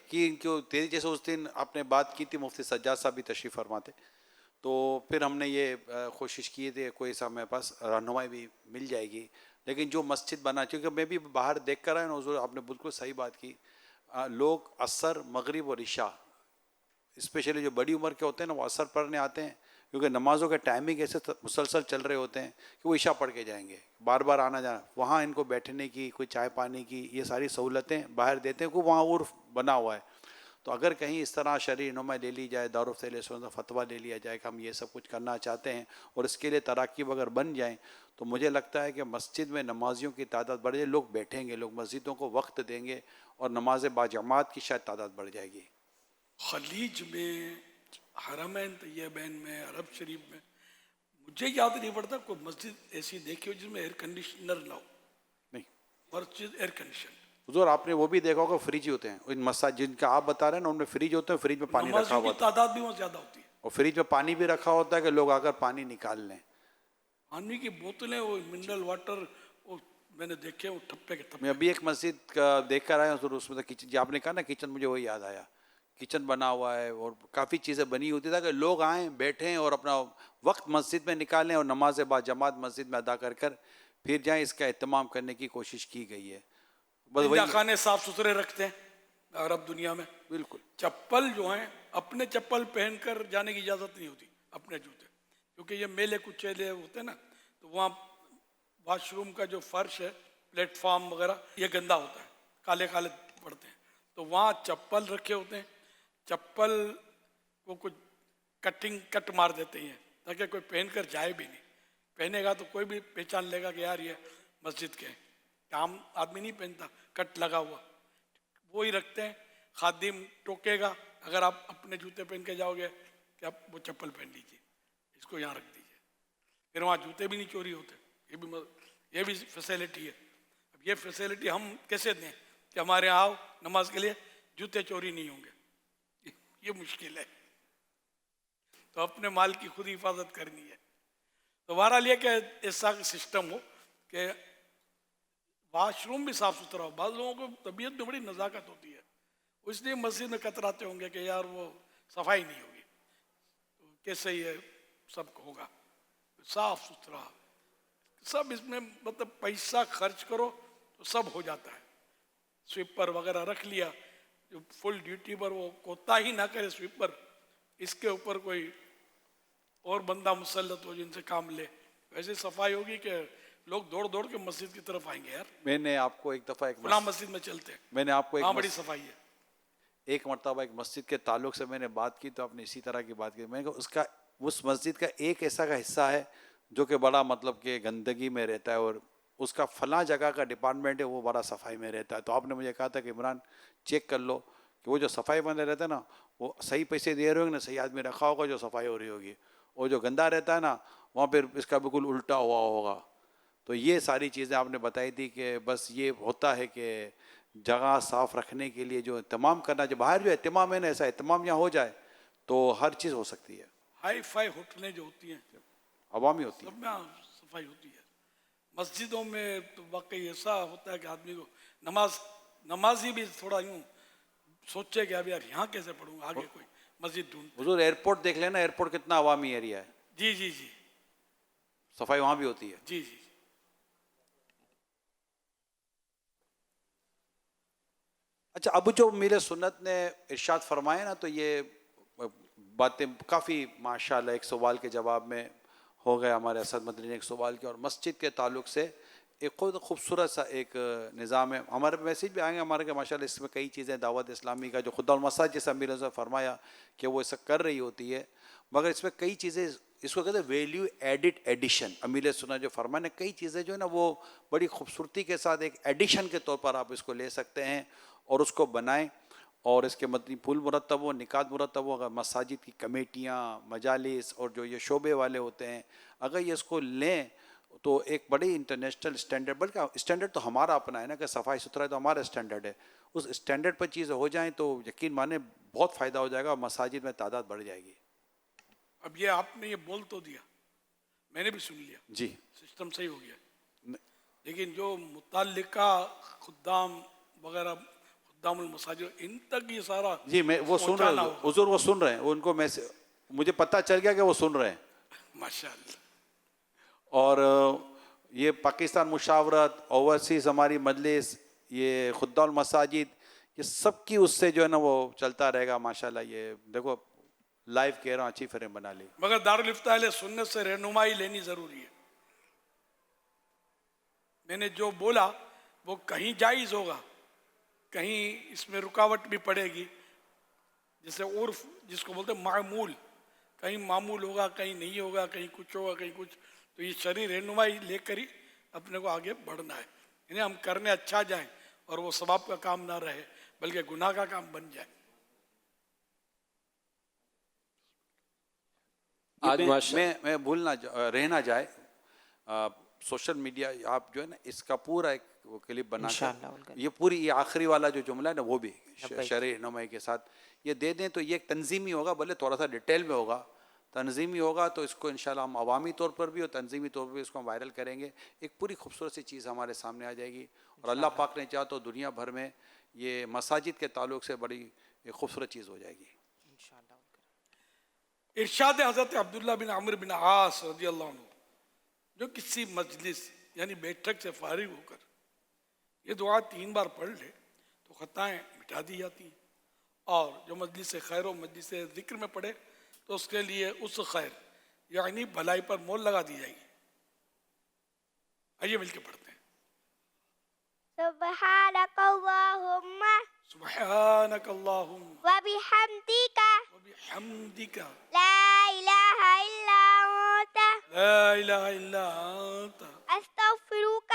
F: کی جو تیری جیسے اس دن آپ نے بات کی تھی، مفتی سجاد صاحب بھی تشریف فرماتے، تو پھر ہم نے یہ کوشش کی تھی کوئی سا ہمارے پاس رہنمائی بھی مل جائے گی. لیکن جو مسجد بنا، کیونکہ میں بھی باہر دیکھ کر آیا نا حضور، آپ نے بالکل صحیح بات کی. لوگ عصر، مغرب اور عشاء، اسپیشلی جو بڑی عمر کے ہوتے ہیں نا، وہ عصر پڑھنے آتے ہیں کیونکہ نمازوں کے ٹائمنگ ایسے مسلسل چل رہے ہوتے ہیں کہ وہ عشاء پڑھ کے جائیں گے، بار بار آنا جانا. وہاں ان کو بیٹھنے کی، کوئی چائے پانی کی، یہ ساری سہولتیں باہر دیتے ہیں کہ وہاں عرف بنا ہوا ہے. تو اگر کہیں اس طرح شرعی رہنمائی لے لی جائے، دارالفتہ علیہ السلام کا فتویٰ لے لیا جائے کہ ہم یہ سب کچھ کرنا چاہتے ہیں اور اس کے لیے تراکیب اگر بن جائیں، تو مجھے لگتا ہے کہ مسجد میں نمازیوں کی تعداد بڑھ جائے، لوگ بیٹھیں گے، لوگ مسجدوں کو وقت دیں گے اور نماز باجماعت کی شاید تعداد بڑھ جائے گی.
B: خلیج میں، حرمین طیبین میں، عرب شریف میں مجھے یاد نہیں پڑتا کوئی مسجد ایسی دیکھی ہو جس میں ایئر کنڈیشنر نہ ہو.
F: نہیں،
B: مسجد ایئر کنڈیشن.
F: حضور آپ نے وہ بھی دیکھا ہوگا، فریج ہوتے ہیں ان مساجد جن کا آپ بتا رہے ہیں نا، ان میں فریج ہوتے ہیں، فریج میں پانی رکھا ہوا ہوتا ہے،
B: تعداد بھی وہاں زیادہ ہوتی ہے،
F: اور فریج میں پانی بھی رکھا ہوتا ہے کہ لوگ آ کر پانی نکال لیں.
B: پانی کی بوتلیں، وہ منرل واٹر، وہ میں نے دیکھے وہ ٹھپے کے ٹھپے.
F: میں ابھی ایک مسجد کا دیکھ کر آیا حضور، اس میں کچن، جب آپ نے کہا نا کچن، مجھے وہی یاد آیا. کچن بنا ہوا ہے اور کافی چیزیں بنی ہوتی تھا کہ لوگ آئیں، بیٹھیں اور اپنا وقت مسجد میں نکالیں اور نماز با جماعت مسجد میں ادا کر کر پھر جائیں. اس کا اہتمام کرنے کی کوشش کی گئی ہے. بس وہی
B: خانے صاف ستھرے رکھتے ہیں عرب دنیا میں.
F: بالکل.
B: چپل جو ہیں اپنے چپل پہن کر جانے کی اجازت نہیں ہوتی، اپنے جوتے، کیونکہ یہ میلے کچیلے ہوتے ہیں نا، تو وہاں واش روم کا جو فرش ہے، پلیٹ فارم وغیرہ، یہ گندا ہوتا ہے، کالے کالے پڑتے ہیں. تو وہاں چپل رکھے ہوتے ہیں، چپل کو کچھ کٹ مار دیتے ہیں تاکہ کوئی پہن کر جائے بھی نہیں. پہنے گا تو کوئی بھی پہچان لے گا کہ یار یہ مسجد کے ہیں. عام آدمی نہیں پہنتا کٹ لگا ہوا، وہی رکھتے ہیں. خادم ٹوکے گا اگر آپ اپنے جوتے پہن کے جاؤ گے کہ آپ وہ چپل پہن لیجیے، اس کو یہاں رکھ دیجیے. پھر وہاں جوتے بھی نہیں چوری ہوتے. یہ بھی یہ بھی فیسلٹی ہے. اب یہ فیسلٹی ہم کیسے دیں کہ ہمارے یہاں آؤ نماز کے لیے جوتے چوری نہیں ہوں گے؟ یہ مشکل ہے. تو اپنے مال کی خود حفاظت کرنی ہے. تو بہرحال یہ کہ ایسا سسٹم ہو کہ واش روم بھی صاف ستھرا ہو. بعض لوگوں کو طبیعت میں بڑی نزاکت ہوتی ہے, اس لیے مسجد میں کتراتے ہوں گے کہ یار وہ صفائی نہیں ہوگی. تو کیسے یہ سب ہوگا؟ صاف ستھرا سب, اس میں مطلب پیسہ خرچ کرو تو سب ہو جاتا ہے. سویپر وغیرہ رکھ لیا جو فل ڈیوٹی پر, وہ کوتا ہی نہ کرے سویپر, اس کے اوپر کوئی اور بندہ مسلط ہو جن سے کام لے. ویسے صفائی ہوگی کہ لوگ دوڑ دوڑ کے مسجد کی طرف آئیں گے. یار
F: میں نے آپ کو ایک دفعہ
B: فلاں مسجد میں چلتے ہیں,
F: میں نے آپ کو
B: وہاں بڑی صفائی ہے.
F: ایک مرتبہ ایک مسجد کے تعلق سے میں نے بات کی تو آپ نے اسی طرح کی بات کی. میں نے کہا اس مسجد کا ایک ایسا کا حصہ ہے جو کہ بڑا مطلب کہ گندگی میں رہتا ہے, اور اس کا فلاں جگہ کا ڈپارٹمنٹ ہے وہ بڑا صفائی میں رہتا ہے. تو آپ نے مجھے کہا تھا کہ عمران چیک کر لو کہ وہ جو صفائی والے رہتا ہے نا وہ صحیح پیسے دے رہے ہوں گے نا, صحیح آدمی رکھا ہوگا جو صفائی ہو رہی ہوگی, اور جو گندا رہتا ہے نا وہاں پہ اس کا بالکل الٹا ہوا ہوگا. تو یہ ساری چیزیں آپ نے بتائی تھی کہ بس یہ ہوتا ہے کہ جگہ صاف رکھنے کے لیے جو اہتمام کرنا, جو باہر جو اہتمام ہے نا ایسا اہتمام یہاں ہو جائے تو ہر چیز ہو سکتی ہے.
B: ہائی فائی ہوٹلیں جو ہوتی ہیں
F: عوامی ہوتی
B: سب میں صفائی ہوتی ہے. مسجدوں میں تو واقعی ایسا ہوتا ہے کہ آدمی کو نمازی بھی تھوڑا یوں سوچے کہ اب یار یہاں کیسے پڑھوں گا, آگے کوئی مسجد ڈھونڈ.
F: حضور ایئرپورٹ دیکھ لینا, ایئرپورٹ کتنا عوامی ایریا ہے.
B: جی جی جی,
F: صفائی وہاں بھی ہوتی ہے.
B: جی جی.
F: اچھا, اب جو میرے سنت نے ارشاد فرمائے نا تو یہ باتیں کافی ماشاءاللہ ایک سوال کے جواب میں ہو گیا. ہمارے اسد مدنی نے ایک سوال کیا, اور مسجد کے تعلق سے ایک خود خوبصورت سا ایک نظام ہے. ہمارے میسیج بھی آئیں گے ہمارے کہ ماشاءاللہ اس میں کئی چیزیں دعوت اسلامی کا جو خدا المساجد جیسے امیر نے فرمایا کہ وہ ایسا کر رہی ہوتی ہے, مگر اس میں کئی چیزیں اس کو کہتے ہیں ویلیو ایڈڈ ایڈیشن. امیر سنت جو فرمایا نے کئی چیزیں جو ہے نا وہ بڑی خوبصورتی کے ساتھ ایک ایڈیشن کے طور پر آپ اس کو لے سکتے ہیں اور اس کو بنائیں, اور اس کے مدنی پھول مرتب ہو, نکات مرتب ہو. اگر مساجد کی کمیٹیاں, مجالس اور جو یہ شعبے والے ہوتے ہیں اگر یہ اس کو لیں تو ایک بڑی انٹرنیشنل اسٹینڈرڈ, بلکہ اسٹینڈرڈ تو ہمارا اپنا ہے نا کہ صفائی ستھرائی تو ہمارا اسٹینڈرڈ ہے, اس اسٹینڈرڈ پر چیزیں ہو جائیں تو یقین مانے بہت فائدہ ہو جائے گا اور مساجد میں تعداد بڑھ جائے گی.
B: اب یہ آپ نے یہ بول تو دیا, میں نے بھی سن لیا,
F: جی
B: سسٹم صحیح ہو گیا, لیکن جو متعلقہ خدام وغیرہ خدام المساجد ان تک یہ سارا
F: جی میں وہ سن رہے ہیں حضور, وہ سن رہے ہیں, ان کو میں مجھے پتہ چل گیا کہ وہ سن رہے ہیں
B: ماشاءاللہ.
F: اور یہ پاکستان مشاورت, اوورسیز ہماری مجلس, یہ خدام المساجد, یہ سب کی اس سے جو ہے نا وہ چلتا رہے گا ماشاءاللہ. یہ دیکھو لائیو کہہ رہا ہوں, اچھی فریم بنا لی.
B: مگر دارالفتہ اہل سنت سے رہنمائی لینی ضروری ہے. میں نے جو بولا وہ کہیں جائز ہوگا, کہیں اس میں رکاوٹ بھی پڑے گی, جیسے عرف جس کو بولتے ہیں معمول, کہیں معمول ہوگا کہیں نہیں ہوگا, کہیں کچھ ہوگا کہیں کچھ. تو یہ شرعی رہنمائی لے کر ہی اپنے کو آگے بڑھنا ہے. یعنی ہم کرنے اچھا جائیں اور وہ ثواب کا کام نہ رہے بلکہ گناہ کا کام بن جائے.
F: میں بھولنا رہنا جائے, سوشل میڈیا آپ جو ہے نا اس کا پورا ایک وہ کلپ بنا کر یہ پوری یہ آخری والا جو جملہ ہے نا وہ بھی شرعی رہنمائی کے ساتھ یہ دے دیں تو یہ ایک تنظیمی ہوگا, بھلے تھوڑا سا ڈیٹیل میں ہوگا, تنظیمی ہوگا تو اس کو انشاءاللہ ہم عوامی طور پر بھی اور تنظیمی طور پر بھی اس کو ہم وائرل کریں گے. ایک پوری خوبصورت سی چیز ہمارے سامنے آ جائے گی, اور اللہ پاک نے چاہا تو دنیا بھر میں یہ مساجد کے تعلق سے بڑی ایک خوبصورت چیز ہو جائے گی.
B: ارشاد حضرت عبداللہ بن عمرو بن عاص رضی اللہ عنہ, جو کسی مجلس یعنی بیٹھک سے فارغ ہو کر یہ دعا 3 بار پڑھ لے تو خطائیں مٹا دی جاتی ہیں, اور جو مجلس خیر و مجلس ذکر میں پڑھے تو اس کے لیے اس خیر یعنی بھلائی پر مول لگا دی جائے گی. آئیے مل کے پڑھتے ہیں.
H: سبحانک اللہم
B: سبحانک اللہم
H: وبحمدک
B: وبحمدک
H: لا الہ الا انت
B: لا الہ الا انت
H: استغفرک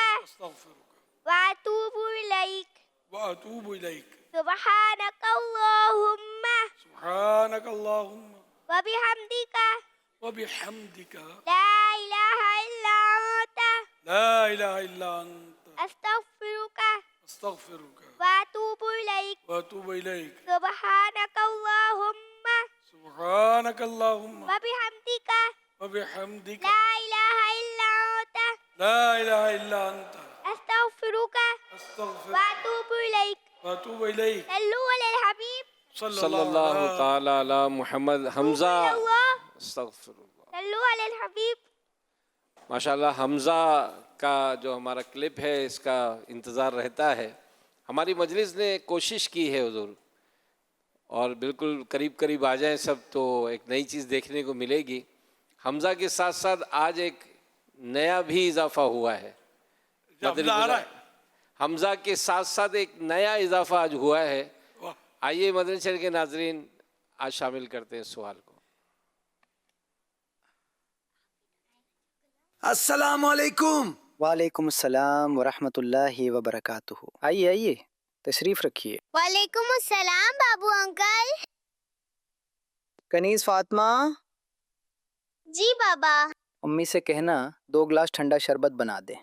H: واتوب الیک
B: واتوب الیک.
H: سبحانک اللہم
B: سبحانک اللہم
H: وبحمدک
B: وبحمدک
H: لا الہ الا انت
B: لا الہ الا انت
H: استغفرک
B: استغفرک
H: واتوب الیک
B: واتوب الیک
H: سبحانک اللہم
B: سبحانک اللہم
H: وبحمدک
B: وبحمدک
H: لا الہ الا انت
B: لا الہ الا انت
H: استغفرک
B: استغفرک
H: واتوب الیک
B: واتوب الیک
H: صلو علی الحبیب
L: صلی اللہ تعالی علی محمد. حمزہ استغفر اللہ.
H: صلو علی الحبیب.
L: ماشاءاللہ حمزہ کا جو ہمارا کلپ ہے اس کا انتظار رہتا ہے. ہماری مجلس نے کوشش کی ہے حضور، اور بالکل قریب قریب آ جائیں سب تو ایک نئی چیز دیکھنے کو ملے گی. حمزہ کے ساتھ ساتھ آج ایک نیا بھی اضافہ ہوا ہے. حمزہ کے ساتھ ساتھ ایک نیا اضافہ آج ہوا ہے. آئیے مدنی چینل کے ناظرین آج شامل کرتے ہیں سوال کو.
M: السلام علیکم.
N: وعلیکم السلام ورحمۃ اللہ وبرکاتہ. آئیے آئیے تشریف رکھیے.
H: وعلیکم السلام بابو انکل.
N: کنیز فاطمہ.
H: جی بابا.
N: امی سے کہنا 2 گلاس ٹھنڈا شربت بنا دے،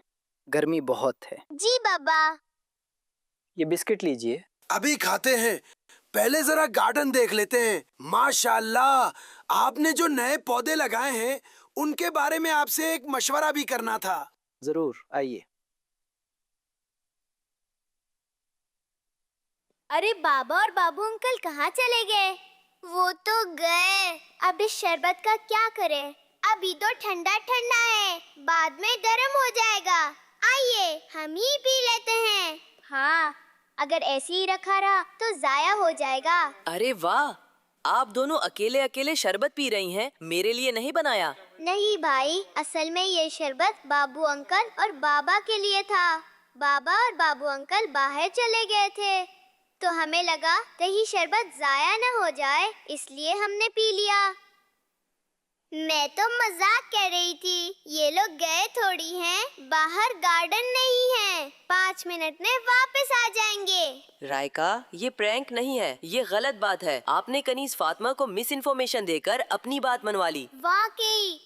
N: گرمی بہت ہے.
H: جی بابا.
N: یہ بسکٹ لیجئے.
M: ابھی کھاتے ہیں، پہلے ذرا گارڈن دیکھ لیتے ہیں. ماشاءاللہ آپ نے جو نئے پودے لگائے ہیں ان کے بارے میں آپ سے ایک مشورہ بھی کرنا تھا.
N: ضرور آئیے.
H: ارے بابا اور بابو انکل کہاں چلے گئے؟ وہ تو گئے. اب اس شربت کا کیا کرے؟ ابھی تو ٹھنڈا ٹھنڈا ہے، بعد میں گرم ہو جائے گا. آئیے ہم ہی پی لیتے ہیں. ہاں اگر ایسے ہی رکھا رہا تو ضائع ہو جائے گا.
O: ارے واہ، آپ دونوں اکیلے اکیلے شربت پی رہی ہیں، میرے لیے نہیں بنایا؟
H: نہیں بھائی، اصل میں یہ شربت بابو انکل اور بابا کے لیے تھا. بابا اور بابو انکل باہر چلے گئے تھے تو ہمیں لگا کہیں شربت ضائع نہ ہو جائے، اس لیے ہم نے پی لیا. میں تو مذاق کر رہی تھی. یہ لوگ گئے تھوڑی ہیں، باہر گارڈن نہیں ہے، 5 منٹ میں واپس آ جائیں گے.
O: رائکا، یہ پرینک نہیں ہے، یہ غلط بات ہے. آپ نے کنیز فاطمہ کو مس انفارمیشن دے کر اپنی بات منوا لی.
H: واقعی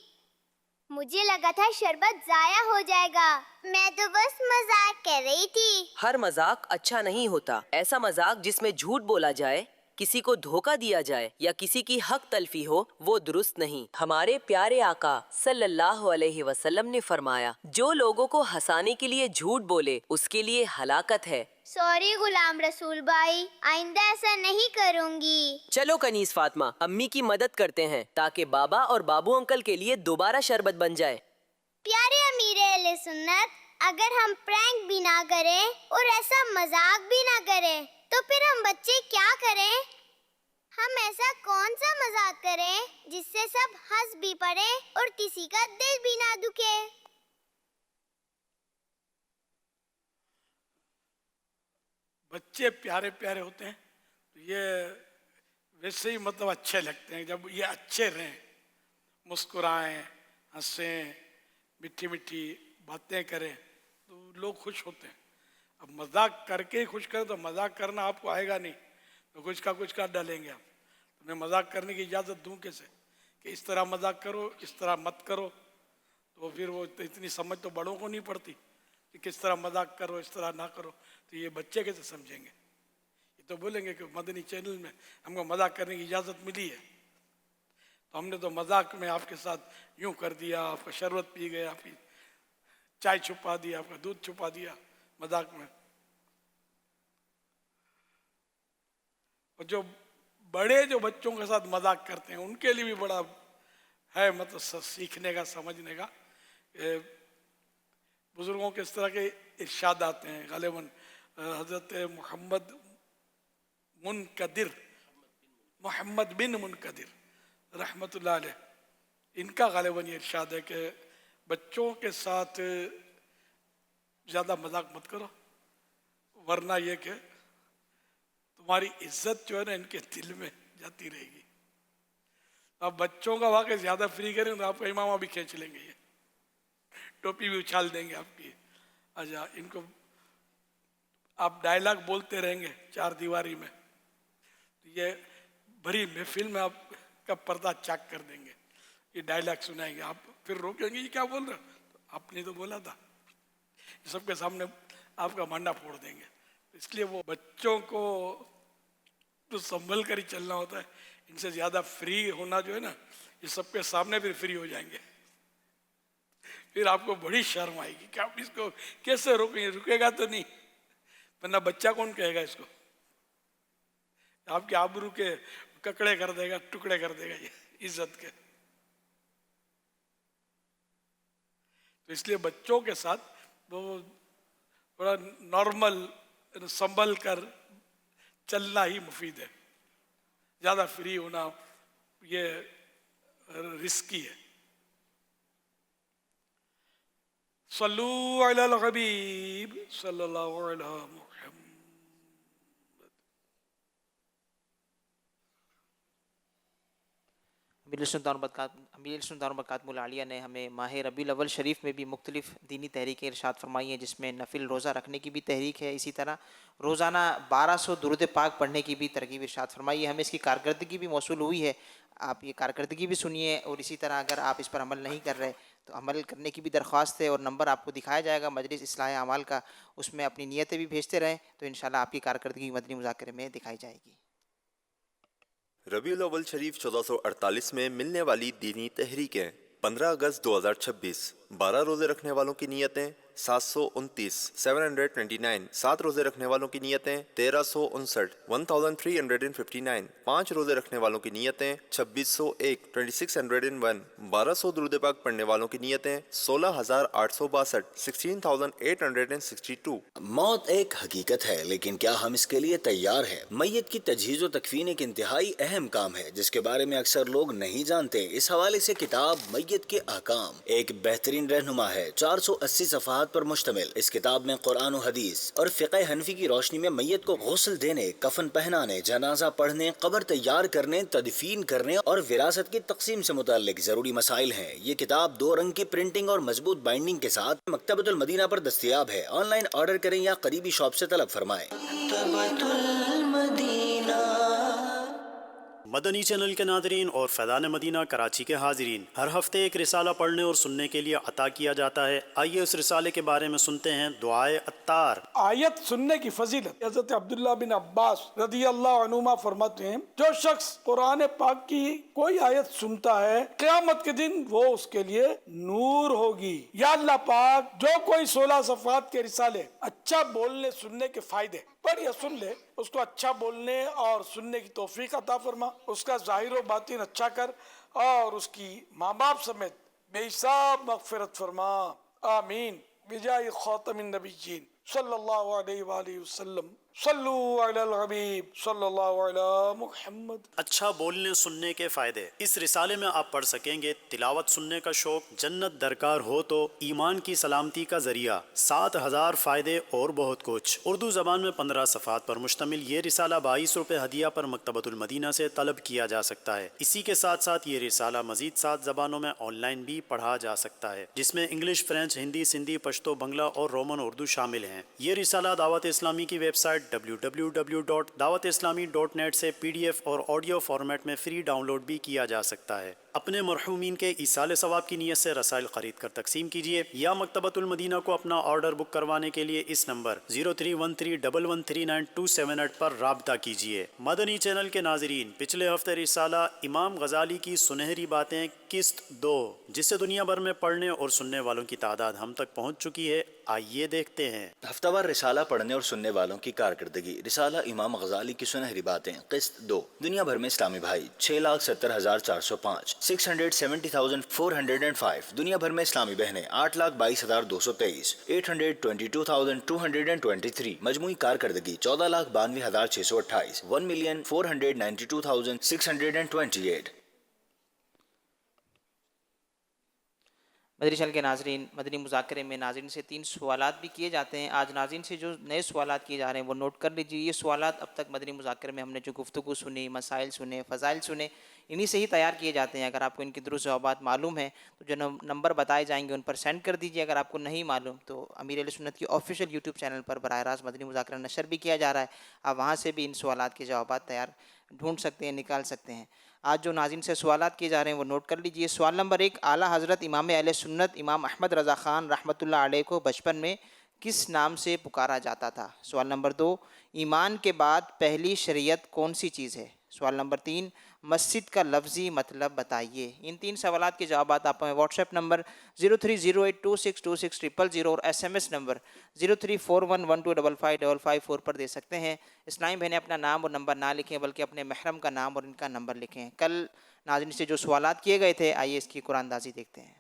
H: مجھے لگا تھا شربت ضائع ہو جائے گا. میں تو بس مذاق کر رہی تھی.
O: ہر مذاق اچھا نہیں ہوتا. ایسا مذاق جس میں جھوٹ بولا جائے، کسی کو دھوکہ دیا جائے یا کسی کی حق تلفی ہو، وہ درست نہیں. ہمارے پیارے آقا صلی اللہ علیہ وسلم نے فرمایا، جو لوگوں کو ہنسانے کے لیے جھوٹ بولے اس کے لیے ہلاکت ہے.
H: سوری غلام رسول بھائی، آئندہ ایسا نہیں کروں گی.
O: چلو کنیز فاطمہ، امی کی مدد کرتے ہیں تاکہ بابا اور بابو انکل کے لیے دوبارہ شربت بن جائے.
H: پیارے امیر اہل سنت، اگر ہم پرینک بھی نہ کریں اور ایسا مذاق بھی نہ کریں تو پھر ہم بچے کیا کریں؟ ہم ایسا کون سا مذاق کریں جس سے سب ہنس بھی پڑے اور کسی کا دل بھی نہ دکھے؟
B: بچے پیارے پیارے ہوتے ہیں تو یہ ویسے ہی مطلب اچھے لگتے ہیں. جب یہ اچھے رہیں، مسکرائیں، ہنسیں، میٹھی میٹھی باتیں کریں تو لوگ خوش ہوتے ہیں. اب مذاق کر کے ہی خوش کریں تو مذاق کرنا آپ کو آئے گا نہیں، تو کچھ کا ڈالیں گے آپ. تو میں مذاق کرنے کی اجازت دوں کیسے کہ اس طرح مذاق کرو، اس طرح مت کرو؟ تو پھر وہ اتنی سمجھ تو بڑوں کو نہیں پڑتی کہ کس طرح مذاق کرو، اس طرح نہ کرو. تو یہ بچے کیسے سمجھیں گے؟ یہ تو بولیں گے کہ مدنی چینل میں ہم کو مذاق کرنے کی اجازت ملی ہے، تو ہم نے تو مذاق میں آپ کے ساتھ یوں کر دیا، آپ کا شربت پی گئے، آپ کی چائے چھپا دیا، آپ کا دودھ چھپا دیا مذاق میں. اور جو بڑے جو بچوں کے ساتھ مذاق کرتے ہیں ان کے لیے بھی بڑا ہے مطلب سیکھنے کا، سمجھنے کا. بزرگوں کے اس طرح کے ارشادات ہیں. غالباً حضرت محمد بن منقدر رحمۃ اللہ علیہ، ان کا غالباً یہ ارشاد ہے کہ بچوں کے ساتھ زیادہ مذاق مت کرو، ورنہ یہ کہ تمہاری عزت جو ہے نا ان کے دل میں جاتی رہے گی. آپ بچوں کا واقعی زیادہ فری کریں تو آپ کا امامہ بھی کھینچ لیں گے، یہ ٹوپی بھی اچھال دیں گے آپ کی. اچھا، ان کو آپ ڈائلاگ بولتے رہیں گے 4 دیواری میں، یہ بھری محفل میں آپ کا پردہ چاک کر دیں گے. یہ ڈائلاگ سنائیں گے، آپ پھر روکیں گے یہ کیا بول رہے؟ آپ نے تو بولا تھا. سب کے سامنے آپ کا مانڈا پھوڑ دیں گے. اس لیے وہ بچوں کو تو سنبھل کر ہی چلنا ہوتا ہے. ان سے زیادہ فری ہونا جو ہے نا، یہ سب کے سامنے پھر فری ہو جائیں گے. پھر آپ کو بڑی شرم آئے گی کہ آپ اس کو کیسے روکیں. رکے گا تو نہیں، ورنہ بچہ کون کہے گا اس کو. آپ کے آبرو کے ککڑے کر دے گا، ٹکڑے کر دے گا یہ عزت کے. تو اس لیے بچوں کے ساتھ وہ تھوڑا نارمل سنبھل کر چلنا ہی مفید ہے. زیادہ فری ہونا یہ رسکی ہے. صلو علی الحبیب صلی اللہ علیہ محمد.
E: امیر سنت اور برکات العالیہ نے ہمیں ماہ ربیع الاول شریف میں بھی مختلف دینی تحریکیں ارشاد فرمائی ہیں، جس میں نفل روزہ رکھنے کی بھی تحریک ہے. اسی طرح روزانہ 1200 درود پاک پڑھنے کی بھی ترغیب ارشاد فرمائی ہے. ہمیں اس کی کارکردگی بھی موصول ہوئی ہے. آپ یہ کارکردگی بھی سنیے، اور اسی طرح اگر آپ اس پر عمل نہیں کر رہے تو عمل کرنے کی بھی درخواست ہے. اور نمبر آپ کو دکھایا جائے گا مجلس اصلاح اعمال کا، اس میں اپنی نیتیں بھی بھیجتے رہیں تو انشاءاللہ آپ کی کارکردگی مدنی مذاکرے میں دکھائی جائے گی.
P: ربیع الاول شریف 1448 میں ملنے والی دینی تحریکیں: 15 اگست 2026 12 روزے رکھنے والوں کی نیتیں 729 729. 7 روزے رکھنے والوں کی نیتیں 1359 1359. 5 روزے رکھنے والوں کی نیتیں 2601 2601. 1200 درود پاک پڑھنے والوں کی نیتیں 16862 16862.
Q: موت ایک حقیقت ہے، لیکن کیا ہم اس کے لیے تیار ہیں؟ میت کی تجہیز و تکفین ایک انتہائی اہم کام ہے جس کے بارے میں اکثر لوگ نہیں جانتے. اس حوالے سے کتاب میت کے احکام ایک بہترین رہنما ہے. 480 صفحات پر مشتمل اس کتاب میں قرآن و حدیث اور فقہ حنفی کی روشنی میں میت کو غسل دینے، کفن پہنانے، جنازہ پڑھنے، قبر تیار کرنے، تدفین کرنے اور وراثت کی تقسیم سے متعلق ضروری مسائل ہیں. یہ کتاب 2 رنگ کی پرنٹنگ اور مضبوط بائنڈنگ کے ساتھ مکتبۃ المدینہ پر دستیاب ہے. آن لائن آرڈر کریں یا قریبی شاپ سے طلب فرمائیں.
R: مدنی چینل کے ناظرین اور فیضان مدینہ کراچی کے حاضرین، ہر ہفتے ایک رسالہ پڑھنے اور سننے کے لیے عطا کیا جاتا ہے. آئیے اس رسالے کے بارے میں سنتے ہیں. دعائے عطار.
B: آیت سننے کی فضیلت. حضرت عبداللہ بن عباس رضی اللہ عنہما فرماتے ہیں، جو شخص قرآن پاک کی کوئی آیت سنتا ہے قیامت کے دن وہ اس کے لیے نور ہوگی. یا اللہ پاک جو کوئی 16 صفحات کے رسالے اچھا بولنے سننے کے فائدے پڑھ یا سن لے، اس کو اچھا بولنے اور سننے کی توفیق عطا فرما. اس کا ظاہر و باطن اچھا کر اور اس کی ماں باپ سمیت بے حساب مغفرت فرما. آمین. بجائے خاتم النبیین صلی اللہ علیہ وآلہ وسلم. صلو علی الحبیب صلی اللہ علی محمد.
R: اچھا بولنے سننے کے فائدے اس رسالے میں آپ پڑھ سکیں گے. تلاوت سننے کا شوق، جنت درکار ہو تو، ایمان کی سلامتی کا ذریعہ، 7000 فائدے اور بہت کچھ. اردو زبان میں 15 صفحات پر مشتمل یہ رسالہ 22 روپے ہدیہ پر مکتبۃ المدینہ سے طلب کیا جا سکتا ہے. اسی کے ساتھ ساتھ یہ رسالہ مزید 7 زبانوں میں آن لائن بھی پڑھا جا سکتا ہے، جس میں انگلش، فرینچ، ہندی، سندھی، پشتو، بنگلہ اور رومن اردو شامل ہیں. یہ رسالہ دعوت اسلامی کی ویب سائٹ www.dawatislami.net سے PDF اور آڈیو فارمیٹ میں فری ڈاؤن لوڈ بھی کیا جا سکتا ہے. اپنے مرحومین کے ایصال ثواب کی نیت سے رسائل خرید کر تقسیم کیجیے یا مکتبۃ المدینہ کو اپنا آرڈر بک کروانے کے لیے اس نمبر 0313113928 پر رابطہ کیجیے. مدنی چینل کے ناظرین، پچھلے ہفتے رسالہ امام غزالی کی سنہری باتیں قسط 2، جسے دنیا بھر میں پڑھنے اور سننے والوں کی تعداد ہم تک پہنچ چکی ہے. آئیے دیکھتے ہیں.
Q: ہفتہ وار رسالہ پڑھنے اور سننے والوں کی کارکردگی. رسالہ امام غزالی کی سنہری باتیں قسط 2. دنیا بھر میں اسلامی بھائی 6,70,405 670,405. دنیا بھر میں اسلامی بہنیں 8,22,223 822,223. مجموعی کارکردگی 14,92,628 1,492,628.
E: مدنی چینل کے ناظرین، مدنی مذاکرے میں ناظرین سے 3 سوالات بھی کیے جاتے ہیں. آج ناظرین سے جو نئے سوالات کیے جا رہے ہیں وہ نوٹ کر لیجیے. یہ سوالات اب تک مدنی مذاکرے میں ہم نے جو گفتگو سنی، مسائل سنے، فضائل سنے، انہی سے ہی تیار کیے جاتے ہیں. اگر آپ کو ان کے درست جوابات معلوم ہیں تو جو نمبر بتائے جائیں گے ان پر سینڈ کر دیجیے. اگر آپ کو نہیں معلوم تو امیر اہل سنت کی آفیشیل یوٹیوب چینل پر براہ راست مدنی مذاکرہ نشر بھی کیا جا رہا ہے. آپ وہاں سے بھی ان سوالات کے جوابات تیار ڈھونڈ سکتے ہیں، نکال سکتے ہیں. آج جو ناظرین سے سوالات کیے جا رہے ہیں وہ نوٹ کر لیجئے. سوال نمبر 1، اعلیٰ حضرت امام اہل سنت امام احمد رضا خان رحمۃ اللہ علیہ کو بچپن میں کس نام سے پکارا جاتا تھا؟ سوال نمبر 2، ایمان کے بعد پہلی شریعت کون سی چیز ہے؟ سوال نمبر 3، مسجد کا لفظی مطلب بتائیے۔ ان 3 سوالات کے جوابات آپ ہمیں واٹس ایپ نمبر 0308262600 اور ایس ایم ایس نمبر 0341125555 پر دے سکتے ہیں۔ اسلامی بہنیں اپنا نام اور نمبر نہ لکھیں بلکہ اپنے محرم کا نام اور ان کا نمبر لکھیں۔ کل ناظرین سے جو سوالات کیے گئے تھے، آئیے اس کی قرآن اندازی دیکھتے ہیں۔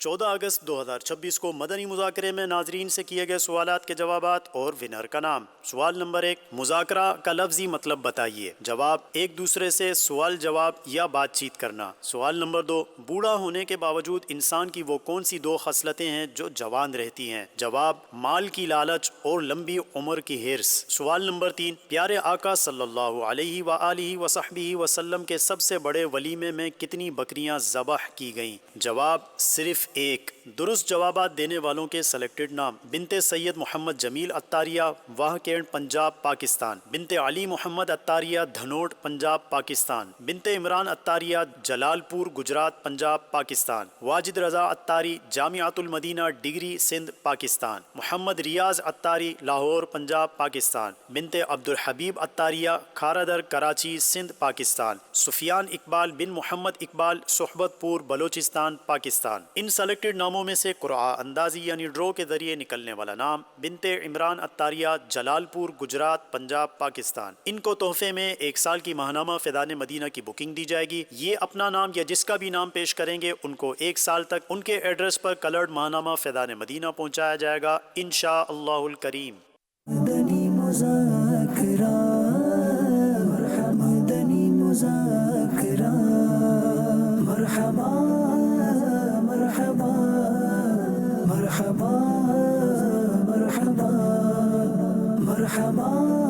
R: 14 اگست 2026 کو مدنی مذاکرے میں ناظرین سے کیے گئے سوالات کے جوابات اور ونر کا نام۔ سوال نمبر 1، مذاکرہ کا لفظی مطلب بتائیے۔ جواب، ایک دوسرے سے سوال جواب یا بات چیت کرنا۔ سوال نمبر 2، بوڑھا ہونے کے باوجود انسان کی وہ کون سی 2 خصلتیں ہیں جو جوان رہتی ہیں؟ جواب، مال کی لالچ اور لمبی عمر کی حرص۔ سوال نمبر 3، پیارے آقا صلی اللہ علیہ وآلہ وصحبہ وسلم کے سب سے بڑے ولیمے میں کتنی بکریاں ذبح کی گئیں؟ جواب، صرف 1۔ درست جوابات دینے والوں کے سلیکٹڈ نام: بنت سید محمد جمیل عطاریہ، واہ کینڈ، پنجاب، پاکستان; بنت علی محمد عطاریہ، دھنوٹ، پنجاب، پاکستان; بنت عمران عطاریہ، جلال پور، گجرات، پنجاب، پاکستان; واجد رضا عطاری، جامعۃ المدینہ، ڈگری، سندھ، پاکستان; محمد ریاض عطاری، لاہور، پنجاب، پاکستان; بنت عبدالحبیب عطاریہ، کھارادر، کراچی، سندھ، پاکستان; سفیان اقبال بن محمد اقبال، صحبت پور، بلوچستان، پاکستان۔ ان سلیکٹڈ ناموں میں سے قرعہ اندازی یعنی ڈرو کے ذریعے نکلنے والا نام: بنت عمران عطاریہ، جلال پور، گجرات، پنجاب، پاکستان۔ ان کو تحفے میں 1 سال کی ماہنامہ فیضان مدینہ کی بکنگ دی جائے گی۔ یہ اپنا نام یا جس کا بھی نام پیش کریں گے ان کو 1 سال تک ان کے ایڈریس پر کلرڈ ماہنامہ فیضان مدینہ پہنچایا جائے گا، انشاءاللہ الکریم۔
A: مدنی مذاکرہ، مدنی مذاکرہ، مرحبا مرحبا مرحبا مرحبا مرحبا